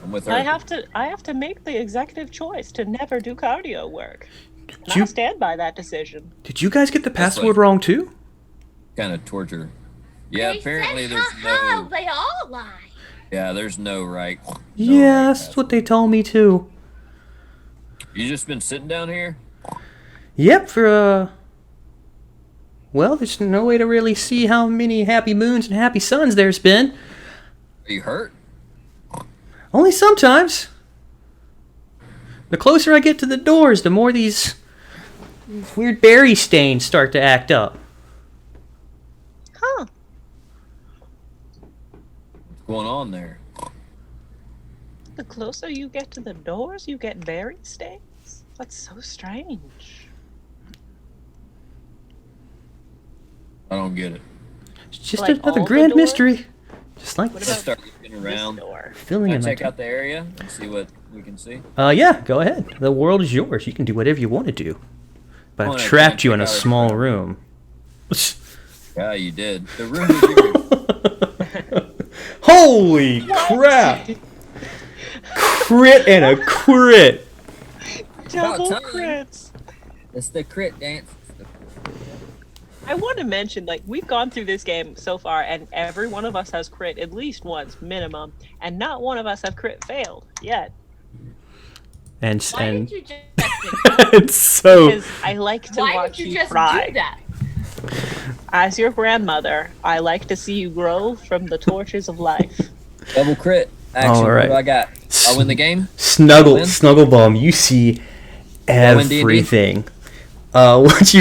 I'm with her. I have to make the executive choice to never do cardio work. And You- I stand by that decision. Did you guys get the That's password like- wrong too? Kind of torture. Yeah, They apparently said, there's "Ha-ha, no. They all lie. Yeah, there's no right. no Yeah, right that's what they told me too. You just been sitting down here? Yep, for well, there's no way to really see how many happy moons and happy suns there's been. Are you hurt? Only sometimes. The closer I get to the doors, the more these weird berry stains start to act up. Huh. What's going on there? The closer you get to the doors, you get berry stains? That's so strange. I don't get it. It's just Like another all the grand doors? mystery. Just like What Let's about start looking this around. door? filling Can I in my check time. out the area and see what we can see? Yeah, go ahead. The world is yours. You can do whatever you want to do. But Oh, I've and I trapped can't you in a check out small every room. Yeah, you did. The room is yours. Holy crap! Crit and a crit. Double time. crits. It's the crit dance. I want to mention, like, we've gone through this game so far, and every one of us has crit at least once, minimum, and not one of us have crit failed yet. And Why and did you just do it's so Because I like to Why watch did you you just try. do that? As your grandmother, I like to see you grow from the torches of life. Double crit. Action. All right. What do I got? I win the game? Win? Snugglebum. You see win D&D? everything. What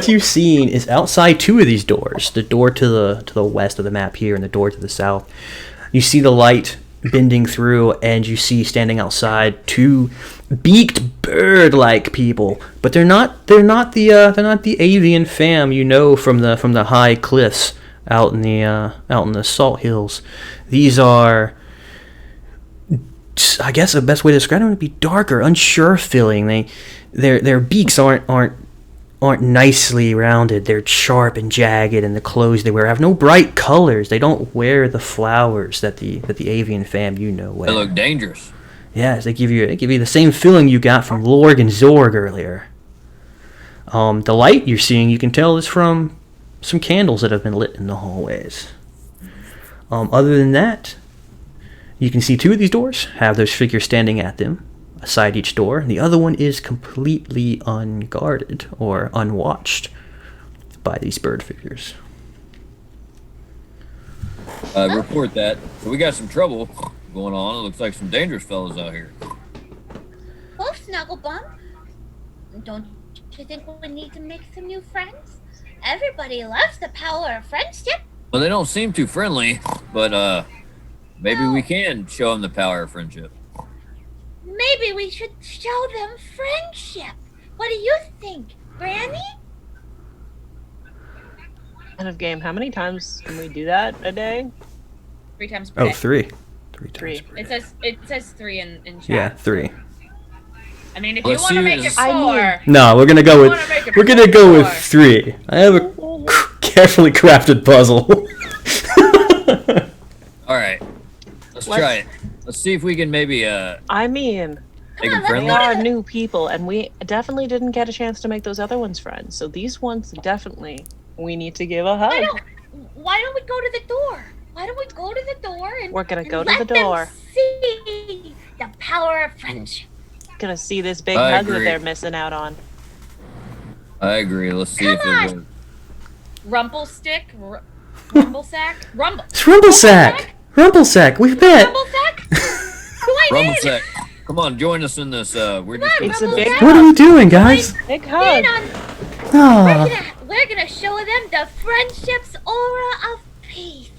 you've seen is outside 2 of these doors. The door to the west of the map here, and the door to the south. You see the light bending through, and you see standing outside 2 beaked bird-like people. But they're not the avian fam you know from the high cliffs out in the salt hills. These are, I guess the best way to describe them would be darker, unsure feeling. Their beaks aren't nicely rounded. They're sharp and jagged, and the clothes they wear have no bright colors. They don't wear the flowers that the avian fam you know wear. They look dangerous. Yes, they give you the same feeling you got from Lorg and Zorg earlier. The light you're seeing, you can tell, is from some candles that have been lit in the hallways. Other than that, you can see 2 of these doors have those figures standing at them, aside each door, and the other one is completely unguarded or unwatched by these bird figures. Report that. So we got some trouble. going on. It looks like some dangerous fellows out here. Well, Snugglebum, don't you think we need to make some new friends? Everybody loves the power of friendship. Well, they don't seem too friendly, but maybe we can show them the power of friendship. Maybe we should show them friendship. What do you think, Granny? End of game. How many times can we do that a day? 3 times per day. Oh, 3. 3 Three. times. It says 3 in chat. Yeah, 3. I mean, if Let's you want to see make what it it 4, No, we're gonna go wanna make it with 4. 3. I have a carefully crafted puzzle. All right, let's try it. Let's see if we can maybe I mean, make them we friendly. are new people, and we definitely didn't get a chance to make those other ones friends. So these ones definitely we need to give a hug. Why don't we go to the door? Why don't we go to the door and We're gonna go and to let the door. them see the power of friendship. Gonna see this big I hug that agree. they're missing out on. I agree. Let's see if it Come works. Rumpelstick, Rumblesack, Rumble. It's Rumblesack! Rumblesack, we've met! Rumblesack? Who I Rumble need? Sec, come on, join us in this. We're just. It's a Rumblesack. big What are we doing, guys? Big In hug. on, Ah, we're gonna show them the friendship's aura of peace.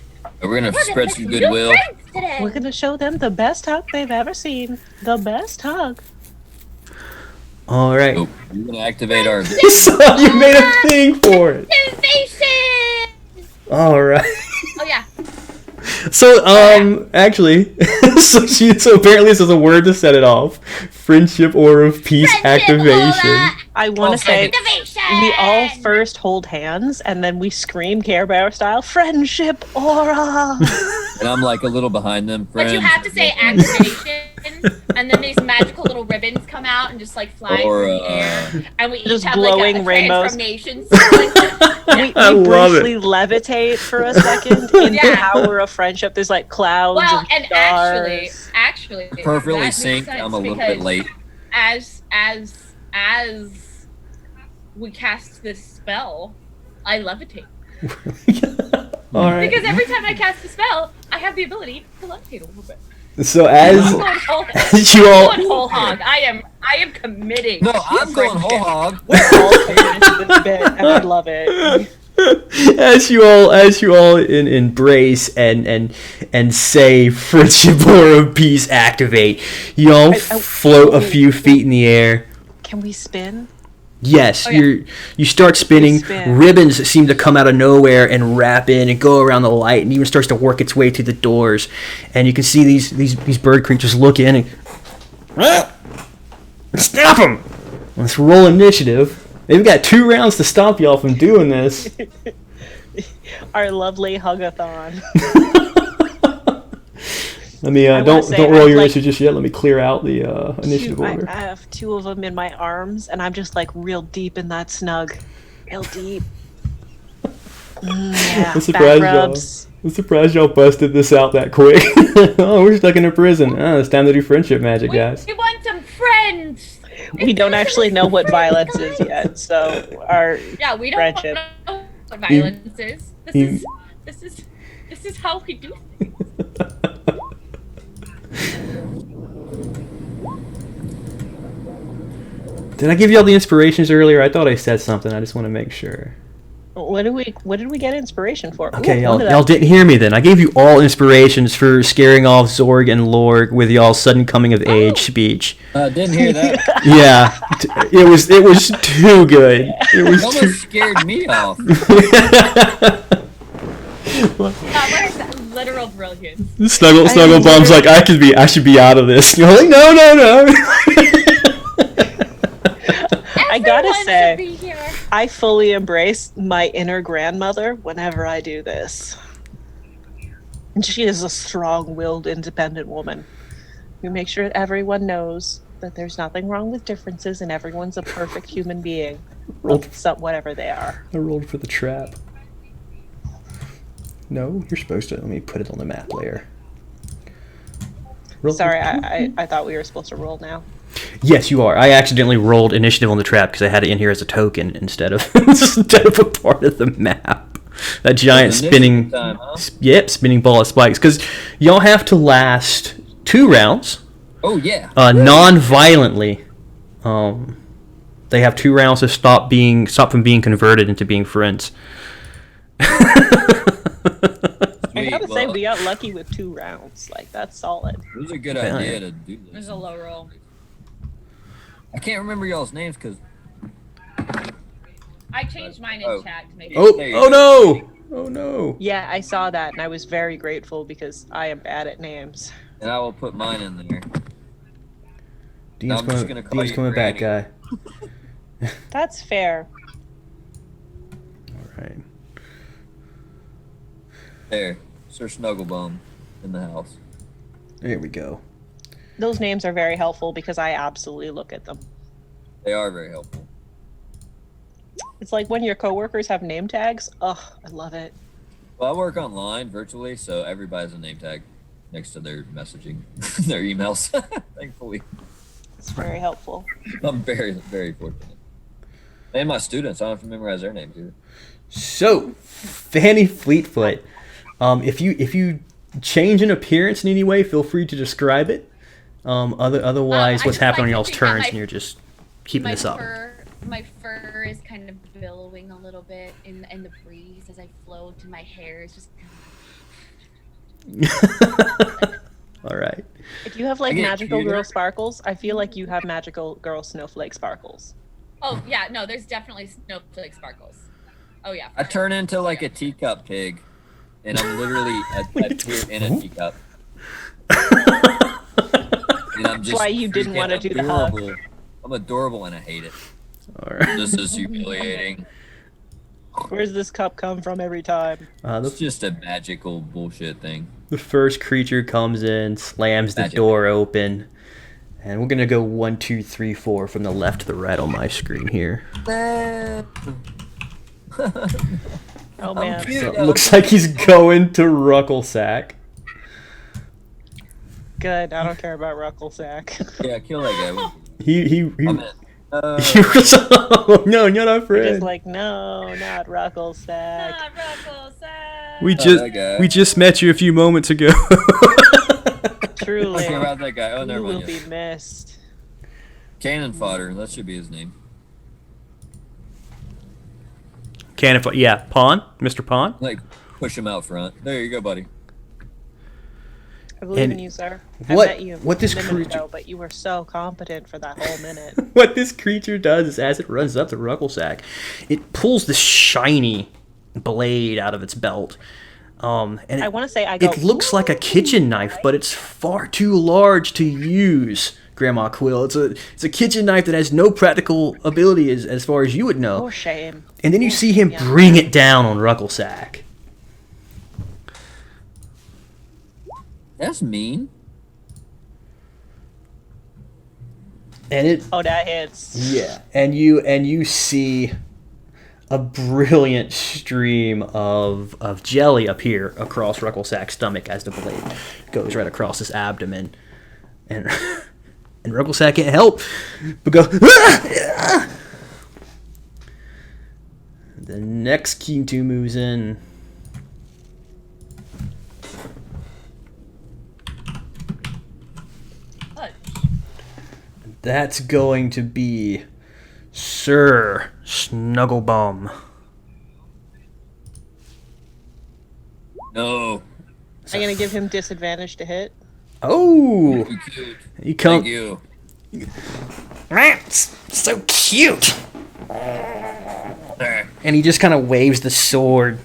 We're gonna We're spread gonna some make new goodwill. friends today. We're gonna show them the best hug they've ever seen. The best hug. alright. Oh, we're gonna activate our. So you made a thing for it! Invasion! Alright. Oh yeah. So, actually, so apparently this is a word to set it off. Friendship or of peace Friendship activation. aura I want Oh, to say activation. we all first hold hands and then we scream Care Bear style, friendship aura. And I'm like a little behind them. But you Friends. have to say activation, and then these magical little ribbons come out and just like fly Or, through the air, and we each just have glowing like a rainbows. transformation. we I love it. briefly levitate for a second in the Yeah. power of friendship. There's like clouds Well, and stars. actually, Perfectly that makes synced. sense I'm a little because bit late. As we cast this spell, I levitate. Alright. Because every time I cast a spell, I have the ability to levitate a little bit. So I'm as going whole, you all I'm going whole hog. I am committing. No, to I'm going whole friendship. hog. We're all famous this bit, and I love it. as you all embrace and say friendship or of peace activate, you all float a few feet in the air. Can we spin? Yes, Oh, yeah. you start spinning. Spin. Ribbons seem to come out of nowhere and wrap in and go around the light, and even starts to work its way to the doors. And you can see these bird creatures look in and stop them. Let's roll initiative. They've got 2 rounds to stop y'all from doing this. Our lovely hugathon. Let me I wanna don't say roll I'm your like- initiative just yet. Let me clear out the initiative I order. have 2 of them in my arms, and I'm just like real deep in that snug. Real deep. Yeah, I'm surprised back y'all. rubs. I'm surprised y'all busted this out that quick. Oh, we're stuck in a prison. Oh, it's time to do friendship magic, guys. We want some friends. We don't actually know what violence is yet, so our Yeah, we don't Friendship. know what violence is. You- This is how we do things. Did I give y'all the inspirations earlier? I thought I said something. I just want to make sure. what did we get inspiration for? Okay, Ooh, y'all, look at y'all that. didn't hear me then. I gave you all inspirations for scaring off Zorg and Lorg with y'all's sudden coming of age speech. Didn't hear that. Yeah, it was too good. It It was almost scared me off. That was literal brilliance. Snugglebum's like, I should be out of this. You're like, no. I gotta Everyone say, should be here. I fully embrace my inner grandmother whenever I do this. And she is a strong-willed, independent woman. We make sure that everyone knows that there's nothing wrong with differences and everyone's a perfect human being, whatever they are. I rolled for the trap. No, you're supposed to. Let me put it on the map layer. Roll- Sorry, I thought we were supposed to roll now. Yes, you are. I accidentally rolled initiative on the trap because I had it in here as a token instead of a part of the map. That giant Initiative spinning, time, huh? spinning ball of spikes. Because y'all have to last 2 rounds, Oh yeah. non-violently. They have 2 rounds to stop from being converted into being friends. I gotta say, we got lucky with 2 rounds. Like, that's solid. It was a good idea to do this. There's a low roll. I can't remember y'all's names because. I changed mine in chat to make it Oh clear. no! Oh no! Yeah, I saw that, and I was very grateful because I am bad at names. And I will put mine in there. Dean's I'm just gonna call you coming back, Granny. guy. That's fair. All right. There, Sir Snugglebum in the house. There we go. Those names are very helpful because I absolutely look at them. They are very helpful. It's like when your coworkers have name tags. Ugh, I love it. Well, I work online virtually, so everybody has a name tag next to their messaging, their emails. Thankfully, It's very helpful. I'm very, very fortunate. And my students, I don't have to memorize their names either. So, Fanny Fleetfoot. If you change an appearance in any way, feel free to describe it. Otherwise, I what's just happening on like y'all's to think that turns, my- and you're just keeping this up. My fur is kind of billowing a little bit in the breeze as I float, and my hair is just. All right. If you have like I get magical cuter. girl sparkles, I feel like you have magical girl snowflake sparkles. Oh yeah, no, there's definitely snowflake sparkles. Oh yeah. I turn into like a teacup pig, and I'm literally a pig in a teacup. And I'm just why you didn't freaking wanna do the hug. adorable. I'm adorable and I hate it. All right. This is humiliating. Where's this cup come from every time? It's just a magical bullshit thing. The first creature comes in, slams the Magic. door open, and we're gonna go 1, 2, 3, 4 from the left to the right on my screen here. Oh man. cute. So it looks like he's going to Rucklesack. Good. I don't care about Rucklesack. Yeah, kill that guy. He I'm in. he was, oh, no, you're not Just friend. like, no, not Rucklesack. Ah, Rucklesack. We just met you a few moments ago. Truly, Okay, about that guy. Oh, you never will mind. be missed. Cannon fodder. That should be his name. Yeah, Pawn, Mr. Pawn. Like, push him out front. There you go, buddy. I believe And in you, sir. what- I met you what this a minute creature- ago, but you were so competent for that whole minute. What this creature does is, as it runs up to Rucklesack, it pulls this shiny blade out of its belt. And I it, want to say I go. it looks like a kitchen knife, but it's far too large to use, Grandma Quill. It's a kitchen knife that has no practical ability as far as you would know. For shame. And then you see him Yeah. bring it down on Rucklesack. That's mean. And it Oh, that hits. Yeah, and you see a brilliant stream of jelly appear across Rucklesack's stomach as the blade goes right across his abdomen, and and Rucklesack can't help but go. "Ah!" The next Kintu moves in. That's going to be Sir Snugglebum. No. I'm gonna give him disadvantage to hit. Oh, Too cute. you come. Thank you. That's so cute. There. And he just kind of waves the sword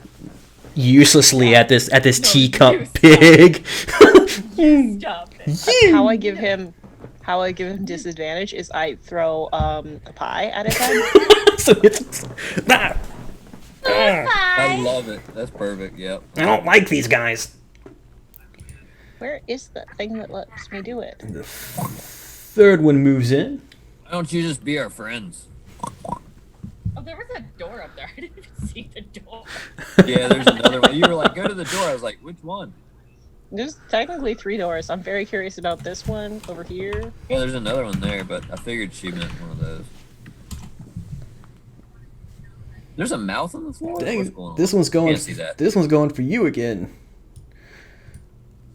uselessly at this teacup you stop. pig. Stop it. How I give him disadvantage is I throw a pie at his head. So it's, "Ah, I Bye. love it. That's perfect. Yep. I don't like these guys. Where is the thing that lets me do it? The third one moves in. Why don't you just be our friends? Oh, there was a door up there. I didn't even see the door. Yeah, there's another one. You were like, go to the door. I was like, which one? There's technically 3 doors. I'm very curious about this one over here. Yeah, there's another one there, but I figured she meant one of those. There's a mouth on the floor? What's Dang, going on? this one's going. Can't see that. This one's going for you again,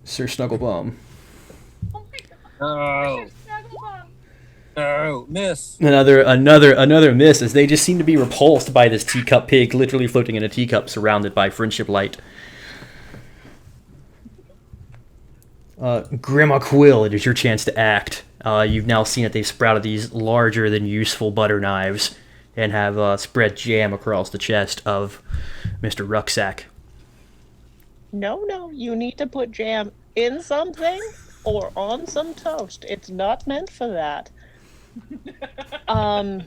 Sir Snugglebum. Oh, oh, miss. Another miss, as they just seem to be repulsed by this teacup pig literally floating in a teacup surrounded by friendship light. Grandma Quill, it is your chance to act. You've now seen that they've sprouted these larger than useful butter knives and have spread jam across the chest of Mr. Rucksack. No, you need to put jam in something or on some toast. It's not meant for that. I'm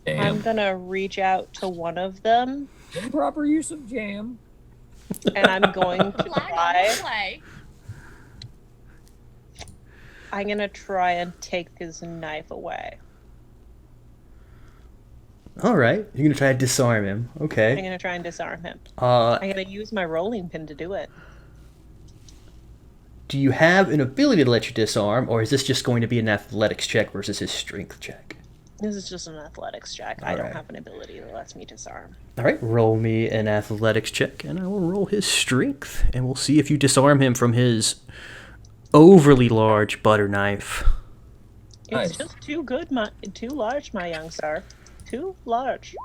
Damn. gonna reach out to one of them Improper use of jam. and I'm going to Flag on try. the play. I'm gonna try and take his knife away. All right, you're gonna try to disarm him. I'm Okay. gonna try and disarm him. Uh, I'm gonna use my rolling pin to do it. do you have an ability to let you disarm, or is this just going to be an athletics check versus his strength check? This is just an athletics check. I don't Alright. have an ability that lets me disarm. All right, roll me an athletics check, and I will roll his strength, and we'll see if you disarm him from his overly large butter knife. It's Nice. just too large, my young sir. Too large.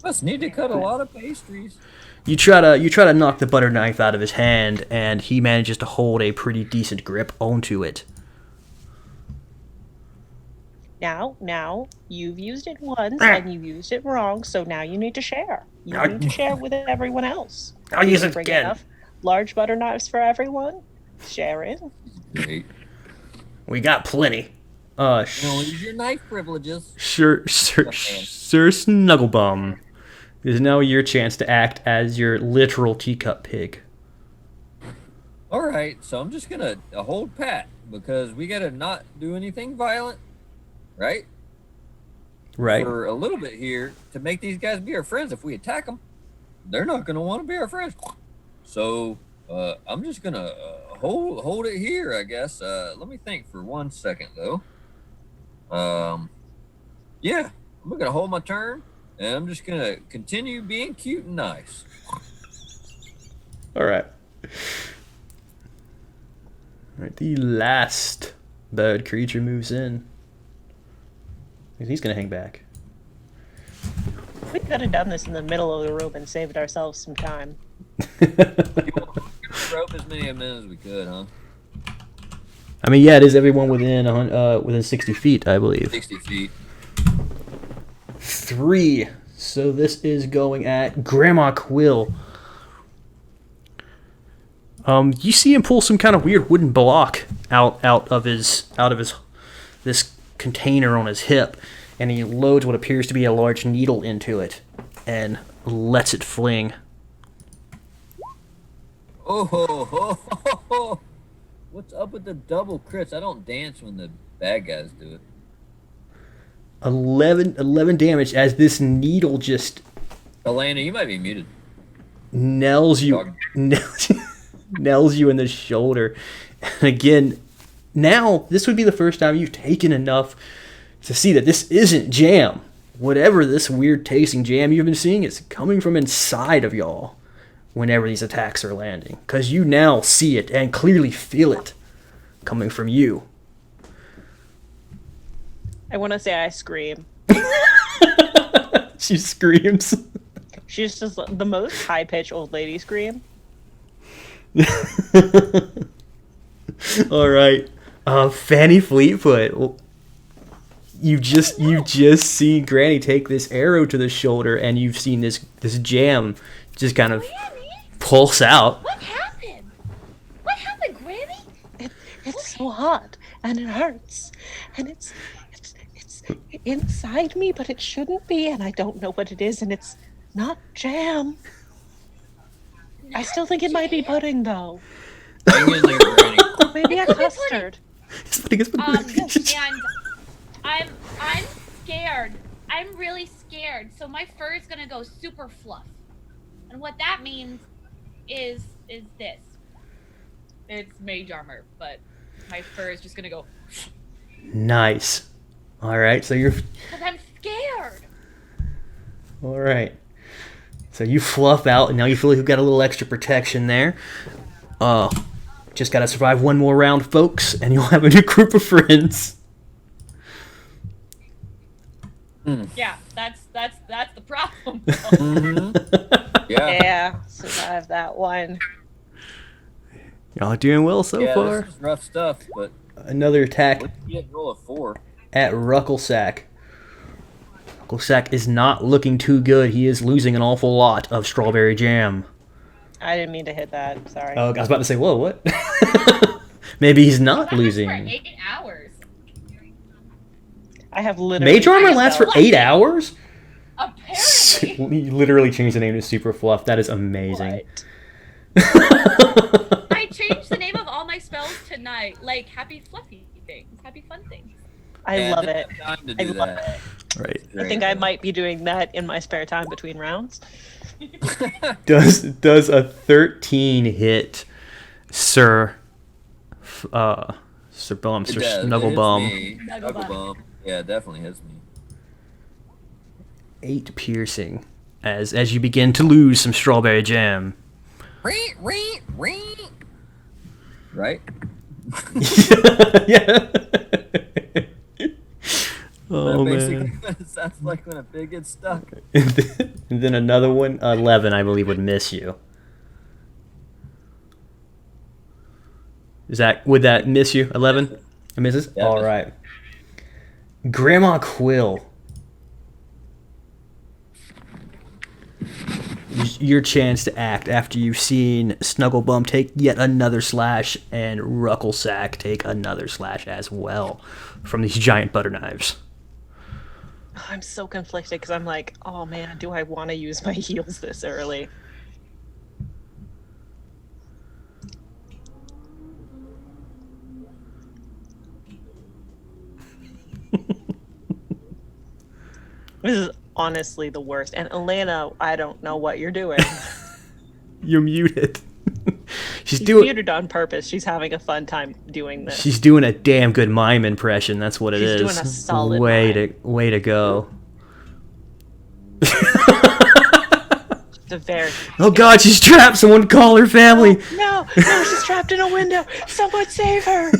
Must need to cut a lot of pastries. You try to knock the butter knife out of his hand, and he manages to hold a pretty decent grip onto it. Now, you've used it once and you used it wrong, so now you need to share. You need to share with everyone else. I'll use it Bring again. enough large butter knives for everyone. Share it. Great. We got plenty. You know, use your knife privileges. Sir Snugglebum, it is now your chance to act as your literal teacup pig. All right, so I'm just gonna hold pat because we gotta not do anything violent, right? Right. For a little bit here to make these guys be our friends. If we attack them, they're not gonna want to be our friends. So I'm just gonna hold it here, I guess. Let me think for 1 second though. Yeah, I'm gonna hold my turn, and I'm just gonna continue being cute and nice. All right. All right. The last bird creature moves in. He's gonna hang back. We could have done this in the middle of the room and saved ourselves some time. We're gonna rope as many of them in as we could, huh? I mean, yeah, it is everyone within 60 feet, I believe. 60 feet. 3. So this is going at Grandma Quill. You see him pull some kind of weird wooden block out of his this container on his hip, and he loads what appears to be a large needle into it and lets it fling. Oh, ho, ho, ho, ho. What's up with the double crits? I don't dance when the bad guys do it. 11 damage as this needle just Elena, you might be muted. nails you in the shoulder. And again, now this would be the first time you've taken enough to see that this isn't jam. Whatever this weird tasting jam you've been seeing is coming from inside of y'all whenever these attacks are landing. Because you now see it and clearly feel it coming from you. I want to say I scream. She screams. She's just the most high-pitched old lady scream. All right, Fanny Fleetfoot. Well, you just seen Granny take this arrow to the shoulder, and you've seen this jam just kind of Granny? pulse out. What happened? What happened, Granny? It's so hot and it hurts and it's inside me, but it shouldn't be, and I don't know what it is, and it's not jam. I still think it might be pudding, though. Hang in there, Granny. Maybe a custard. And I'm scared. I'm really scared. So my fur is gonna go super fluff. And what that means is this. It's mage armor, but my fur is just gonna go Nice. All right, so you're because I'm scared. all right. So you fluff out, and now you feel like you've got a little extra protection there. Just gotta survive one more round, folks, and you'll have a new group of friends. Yeah, that's the problem. Mm-hmm. Yeah, survive that one. Y'all are doing well so far. This is rough stuff, but Another attack what if you get roll a 4? at Rucklesack. Rucklesack is not looking too good. He is losing an awful lot of strawberry jam. I didn't mean to hit that. Sorry. Oh, I was about to say, whoa, what? Maybe he's not That lasts losing. for 8 hours. I have literally. Mage armor lasts for 8 hours? Apparently. You literally changed the name to Super Fluff. That is amazing. I changed the name of all my spells tonight. Like happy fluffy things. Happy fun things. I love it. Didn't have time to I do love that. it. Right. I think I might be doing that in my spare time between rounds. Does a 13 hit Sir Sir Bum, Sir Snugglebum? Snugglebum. Yeah, it definitely hits me. 8 piercing as you begin to lose some strawberry jam. Right? Yeah. Oh Basically, man. what it sounds like when a pig gets stuck. And then another one, 11, I believe, would miss you. Would that miss you? 11? It misses? Yeah, All right. Grandma Quill. Your chance to act after you've seen Snugglebum take yet another slash and Rucklesack take another slash as well from these giant butter knives. I'm so conflicted because I'm like, oh man, do I want to use my heals this early? This is honestly the worst. And Elena, I don't know what you're doing. You're muted. She's She's doing muted on purpose. She's having a fun time doing this. She's doing a damn good mime impression. That's what it is. She's doing a solid way mime. way to go. The very. Oh God, she's trapped. Someone call her family. No, she's trapped in a window. Someone save her.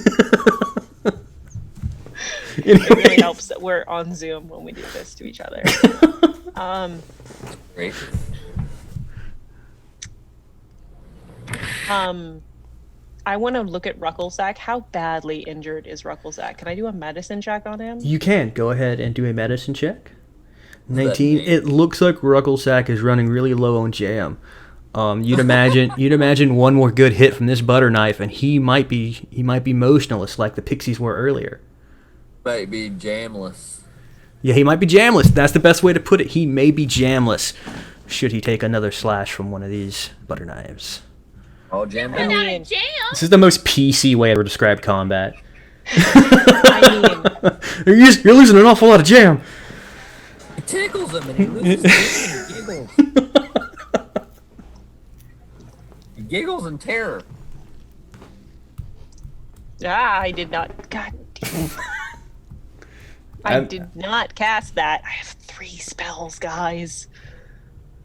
It really helps that we're on Zoom when we do this to each other. Great. I want to look at Rucklesack. How badly injured is Rucklesack? Can I do a medicine check on him? You can go ahead and do a medicine check. What does that 19. mean? It looks like Rucklesack is running really low on jam. You'd imagine one more good hit from this butter knife, and he might be motionless like the pixies were earlier. Might be jamless. Yeah, he might be jamless. That's the best way to put it. He may be jamless should he take another slash from one of these butter knives. All jammed We're out. not a jam. This is the most PC way ever to describe combat. I mean, You're losing an awful lot of jam. It tickles him and he loses his and giggles. He giggles in terror. I did not. God damn. I did not cast that. I have 3 spells, guys.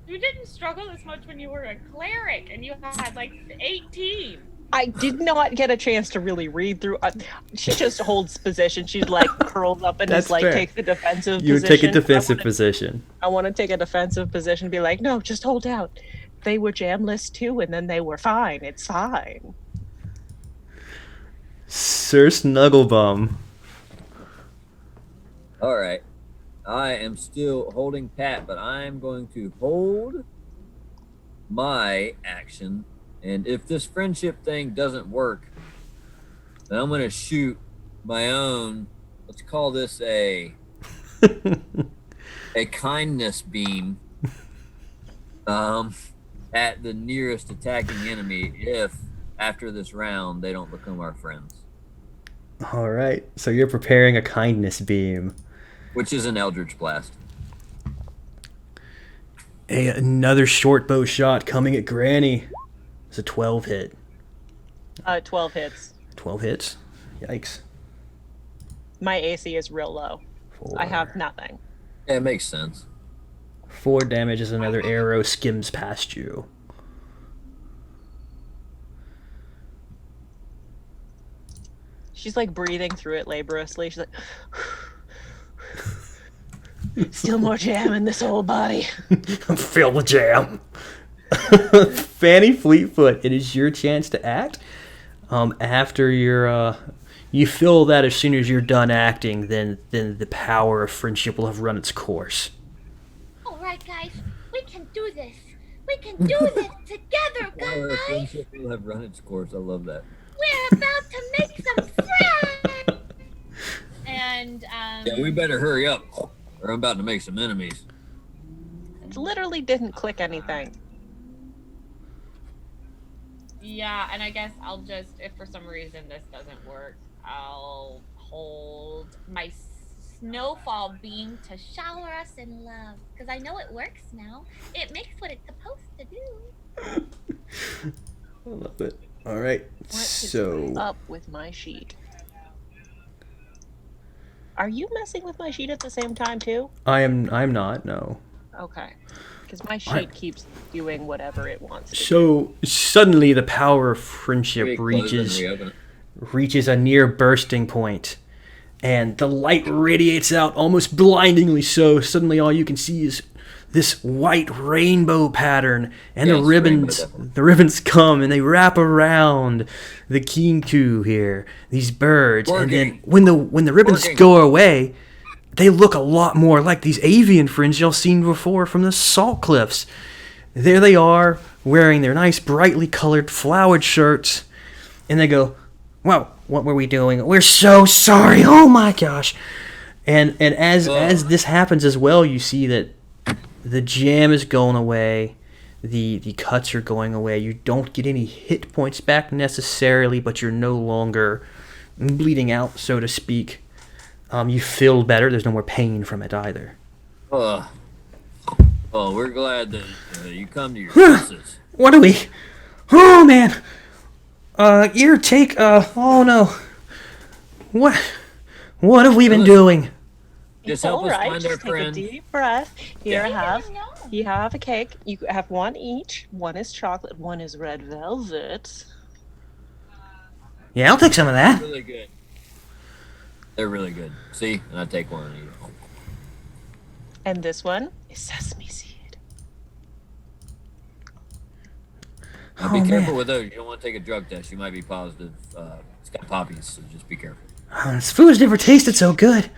You didn't struggle as much when you were a cleric and you had like 18. I did not get a chance to really read through. She just holds position. She like curls up and That's just like fair. takes a defensive You would position. take a defensive position. I want to take a defensive position and be like, no, just hold out. They were jamless too, and then they were fine. It's fine. Sir Snugglebum. Alright. I am still holding pat, but I'm going to hold my action. And if this friendship thing doesn't work, then I'm going to shoot my own, let's call this a kindness beam at the nearest attacking enemy if, after this round, they don't become our friends. All right. So you're preparing a kindness beam. Which is an Eldritch Blast. Another short bow shot coming at Granny. It's a 12 hit. 12 hits. 12 hits? Yikes. My AC is real low. 4. I have nothing. Yeah, it makes sense. 4 damage as another arrow skims past you. She's like breathing through it laboriously. She's like, still more jam in this old body. I'm filled with jam. Fanny Fleetfoot, it is your chance to act. After you feel that as soon as you're done acting, then the power of friendship will have run its course. All right, guys, we can do this. We can do this together, guys. Friendship will have run its course. I love that. We're about to make some friends. And Yeah, we better hurry up, or I'm about to make some enemies. It literally didn't click anything. yeah, and I guess I'll just, if for some reason this doesn't work, I'll hold my snowfall beam To shower us in love, because I know it works now. It makes what it's supposed to do. I love it. All right, What is so up with my sheet? Are you messing with my sheet at the same time too? I'm not, no. Okay. Because my sheet keeps doing whatever it wants to. So suddenly the power of friendship Maybe close it and reaches reopen it. reaches a near bursting point, and the light radiates out almost blindingly so. Suddenly all you can see is this white rainbow pattern, and Yes, the ribbons rainbow, definitely. the ribbons come and they wrap around the kinku here, these birds, and then Working. when the ribbons Working. go away, they look a lot more like these avian friends y'all seen before from the salt cliffs. There they are, wearing their nice brightly colored flowered shirts, and they go, "Wow, what were we doing? We're so sorry. Oh my gosh!" And as this happens as well, you see that the jam is going away, the cuts are going away. You don't get any hit points back necessarily, but you're no longer bleeding out, so to speak. You feel better. There's no more pain from it either. Oh, we're glad that you come to your senses. What do we? Oh man. Your take. Oh no. What have we been doing? Just It's help us alright. find our Just take a friend. deep breath. Here, I have don't know. you have a cake. You have one each. One is chocolate. One is red velvet. Yeah, I'll take some of that. Really good. They're really good. See, and I take one and eat it. And this one is sesame seed. Now be Oh, careful man. with those. You don't want to take a drug test. You might be positive. It's got poppies, so just be careful. This food's never tasted so good.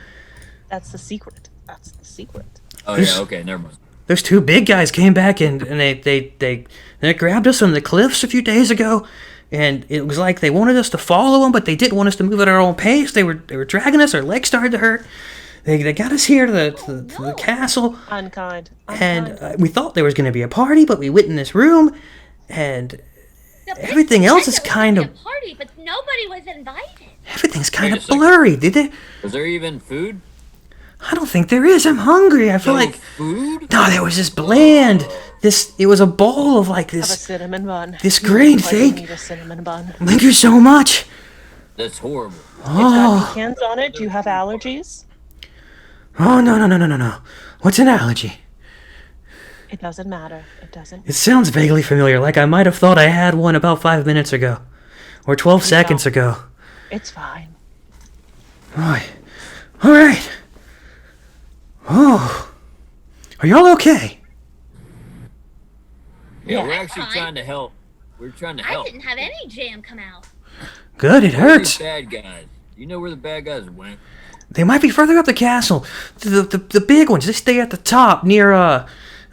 That's the secret. That's the secret. Oh There's- yeah, okay, never mind. Those two big guys came back and they grabbed us from the cliffs a few days ago, and it was like they wanted us to follow them, but they didn't want us to move at our own pace. They were dragging us. Our legs started to hurt. They got us here to the castle, Unkind. and we thought there was going to be a party, but we went in this room, and The everything prince else said is there was kind gonna of be a party, but nobody was invited. everything's kind Wait a of second. blurry. Did they? Was there even food? I don't think there is. I'm hungry. I feel No like food? no. There was this bland. It was a bowl of like Have a this. cinnamon bun. This green I thing. need a cinnamon bun. Thank you so much. That's horrible. It's got Oh, pecans on it. Do you have allergies? oh no. What's an allergy? It doesn't matter. It doesn't. It sounds vaguely familiar, like I might have thought I had one about 5 minutes ago. Or 12 seconds ago. It's fine. Right. Alright. Oh. Are y'all okay? Yeah, Yeah, we're I'm actually fine. trying to help. We're trying to I help. didn't have any jam come out. Good, it Where are hurts. these bad guys? You know where the bad guys went? They might be further up the castle. The big ones, they stay at the top near,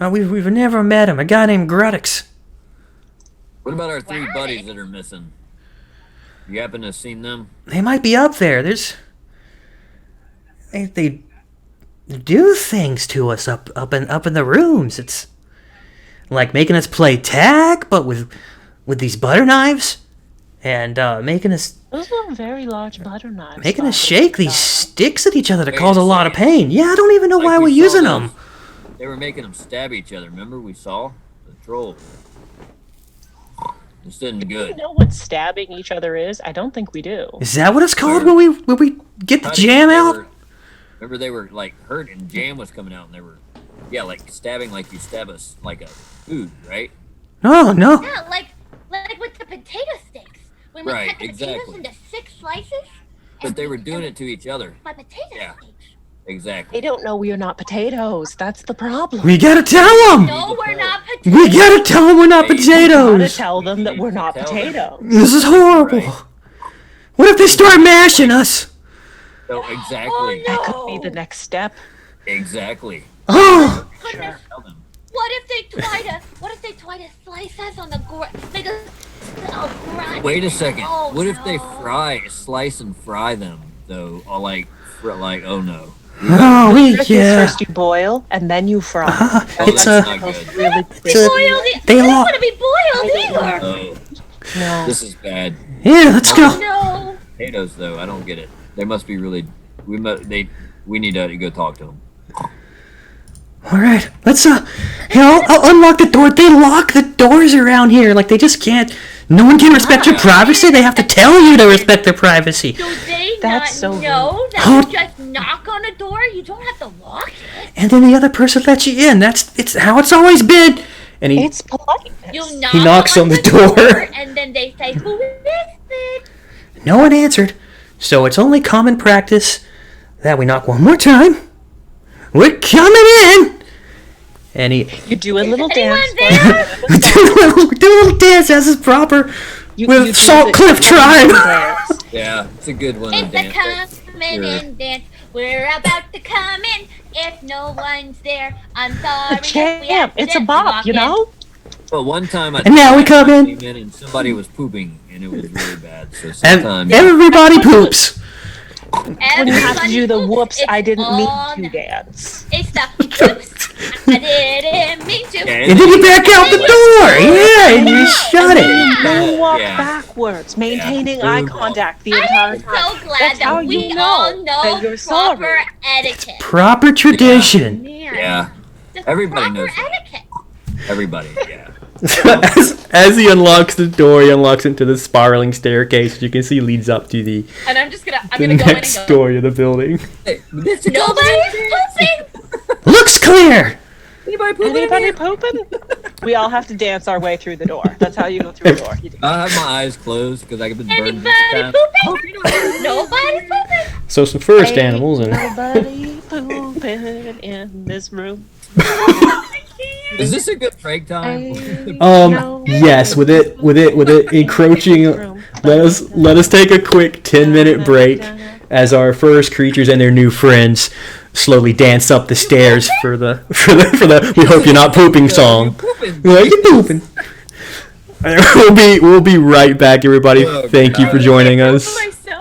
we've never met him. A guy named Grudix. What about our three Wow. buddies that are missing? You happen to have seen them? They might be up there. They do things to us up in the rooms. It's like making us play tag, but with these butter knives, and making us Those are very large butter knives. making us by the shake way. these sticks at each other to Wait cause a a lot of second. pain. Yeah, I don't even know Like why we we're saw using those- them. They were making them stab each other. Remember we saw the troll. This isn't Do you good. know what stabbing each other is? I don't think we do. Is that what it's called Sure. when we get the Cutting, jam they out? Remember they were like hurt and jam was coming out and they were, yeah, like stabbing like you stab us like a food, right? No. Yeah, like with the potato sticks. When we Right, cut the potatoes exactly. into 6 slices, But they were doing it to each other. My potato Yeah. stage. Exactly. They don't know we are not potatoes. That's the problem. We gotta tell them. No, we're not potatoes. We gotta tell them we're not Hey, We gotta potatoes. tell them that we're not Tell them. potatoes. This is horrible. Right. What if they start mashing us? So exactly. That could be the next step. Exactly. Oh, Goodness. Tell them. What if they try to slice us on the make us grind? Wait a second. Oh, What if they no. slice and fry them though? Or oh no. oh, First you boil and then you fry. Oh, That's it's not good. really It's a- Boiled it. they I don't lo- want to be boiled either. Oh, no. this is bad. yeah. Let's go. No. Potatoes though, I don't get it. They must be really. We need to go talk to them. All right, let's I'll unlock the door. They lock the doors around here. Like they just can't. No one can respect your privacy. They have to tell you to respect their privacy. Do they That's not so know that Oh. you just knock on a door? You don't have to lock it. And then the other person lets you in. It's how it's always been. And he It's politeness. You knock He knocks on the door. and then they say, "Who is it?" no one answered. So it's only common practice that we knock one more time. We're coming in. And he You do a little Anyone dance. there? do a little dance as is proper You with do Salt the- Cliff Tribe. dance. Yeah, it's a good one. It's to a dance. coming Sure. in dance. We're about to come in. If no one's there, I'm sorry. A if we champ. have to It's a dance. bop, Walk you in. know? But one time I And now we come in. came in and somebody was pooping and it was really bad. So And sometimes everybody poops. When you have to do the Everybody whoops, poops. I It's didn't mean all to the- dance. It's the oops. I didn't mean to. Yeah, And then you back out the door. Yeah, and you shut it. Moonwalk Yeah. backwards, maintaining Yeah. eye Moonwalk. contact the I entire am time. so glad That's how that we you know all that know you're proper sorry. etiquette. Proper tradition. Man, Yeah, just everybody proper knows that. etiquette. everybody. Yeah. as he unlocks the door, he unlocks into the spiraling staircase, which you can see leads up to the And I'm the gonna go in and next go. story of the building. Hey, Mr. Nobody's pooping. Looks clear. Anybody pooping? Anybody pooping? We all have to dance our way through the door. That's how you go through the door. You do. I have my eyes closed because I've been burned this Anybody time. pooping? Nobody's pooping. So some first Ain't animals and nobody pooping in this room. Is this a good break time? yes, with it encroaching. Let us take a quick 10-minute break as our first creatures and their new friends slowly dance up the stairs for the we hope you're not pooping song. Pooping. Yeah, you're pooping. We'll be right back, everybody. Oh, Thank you for God. joining us. My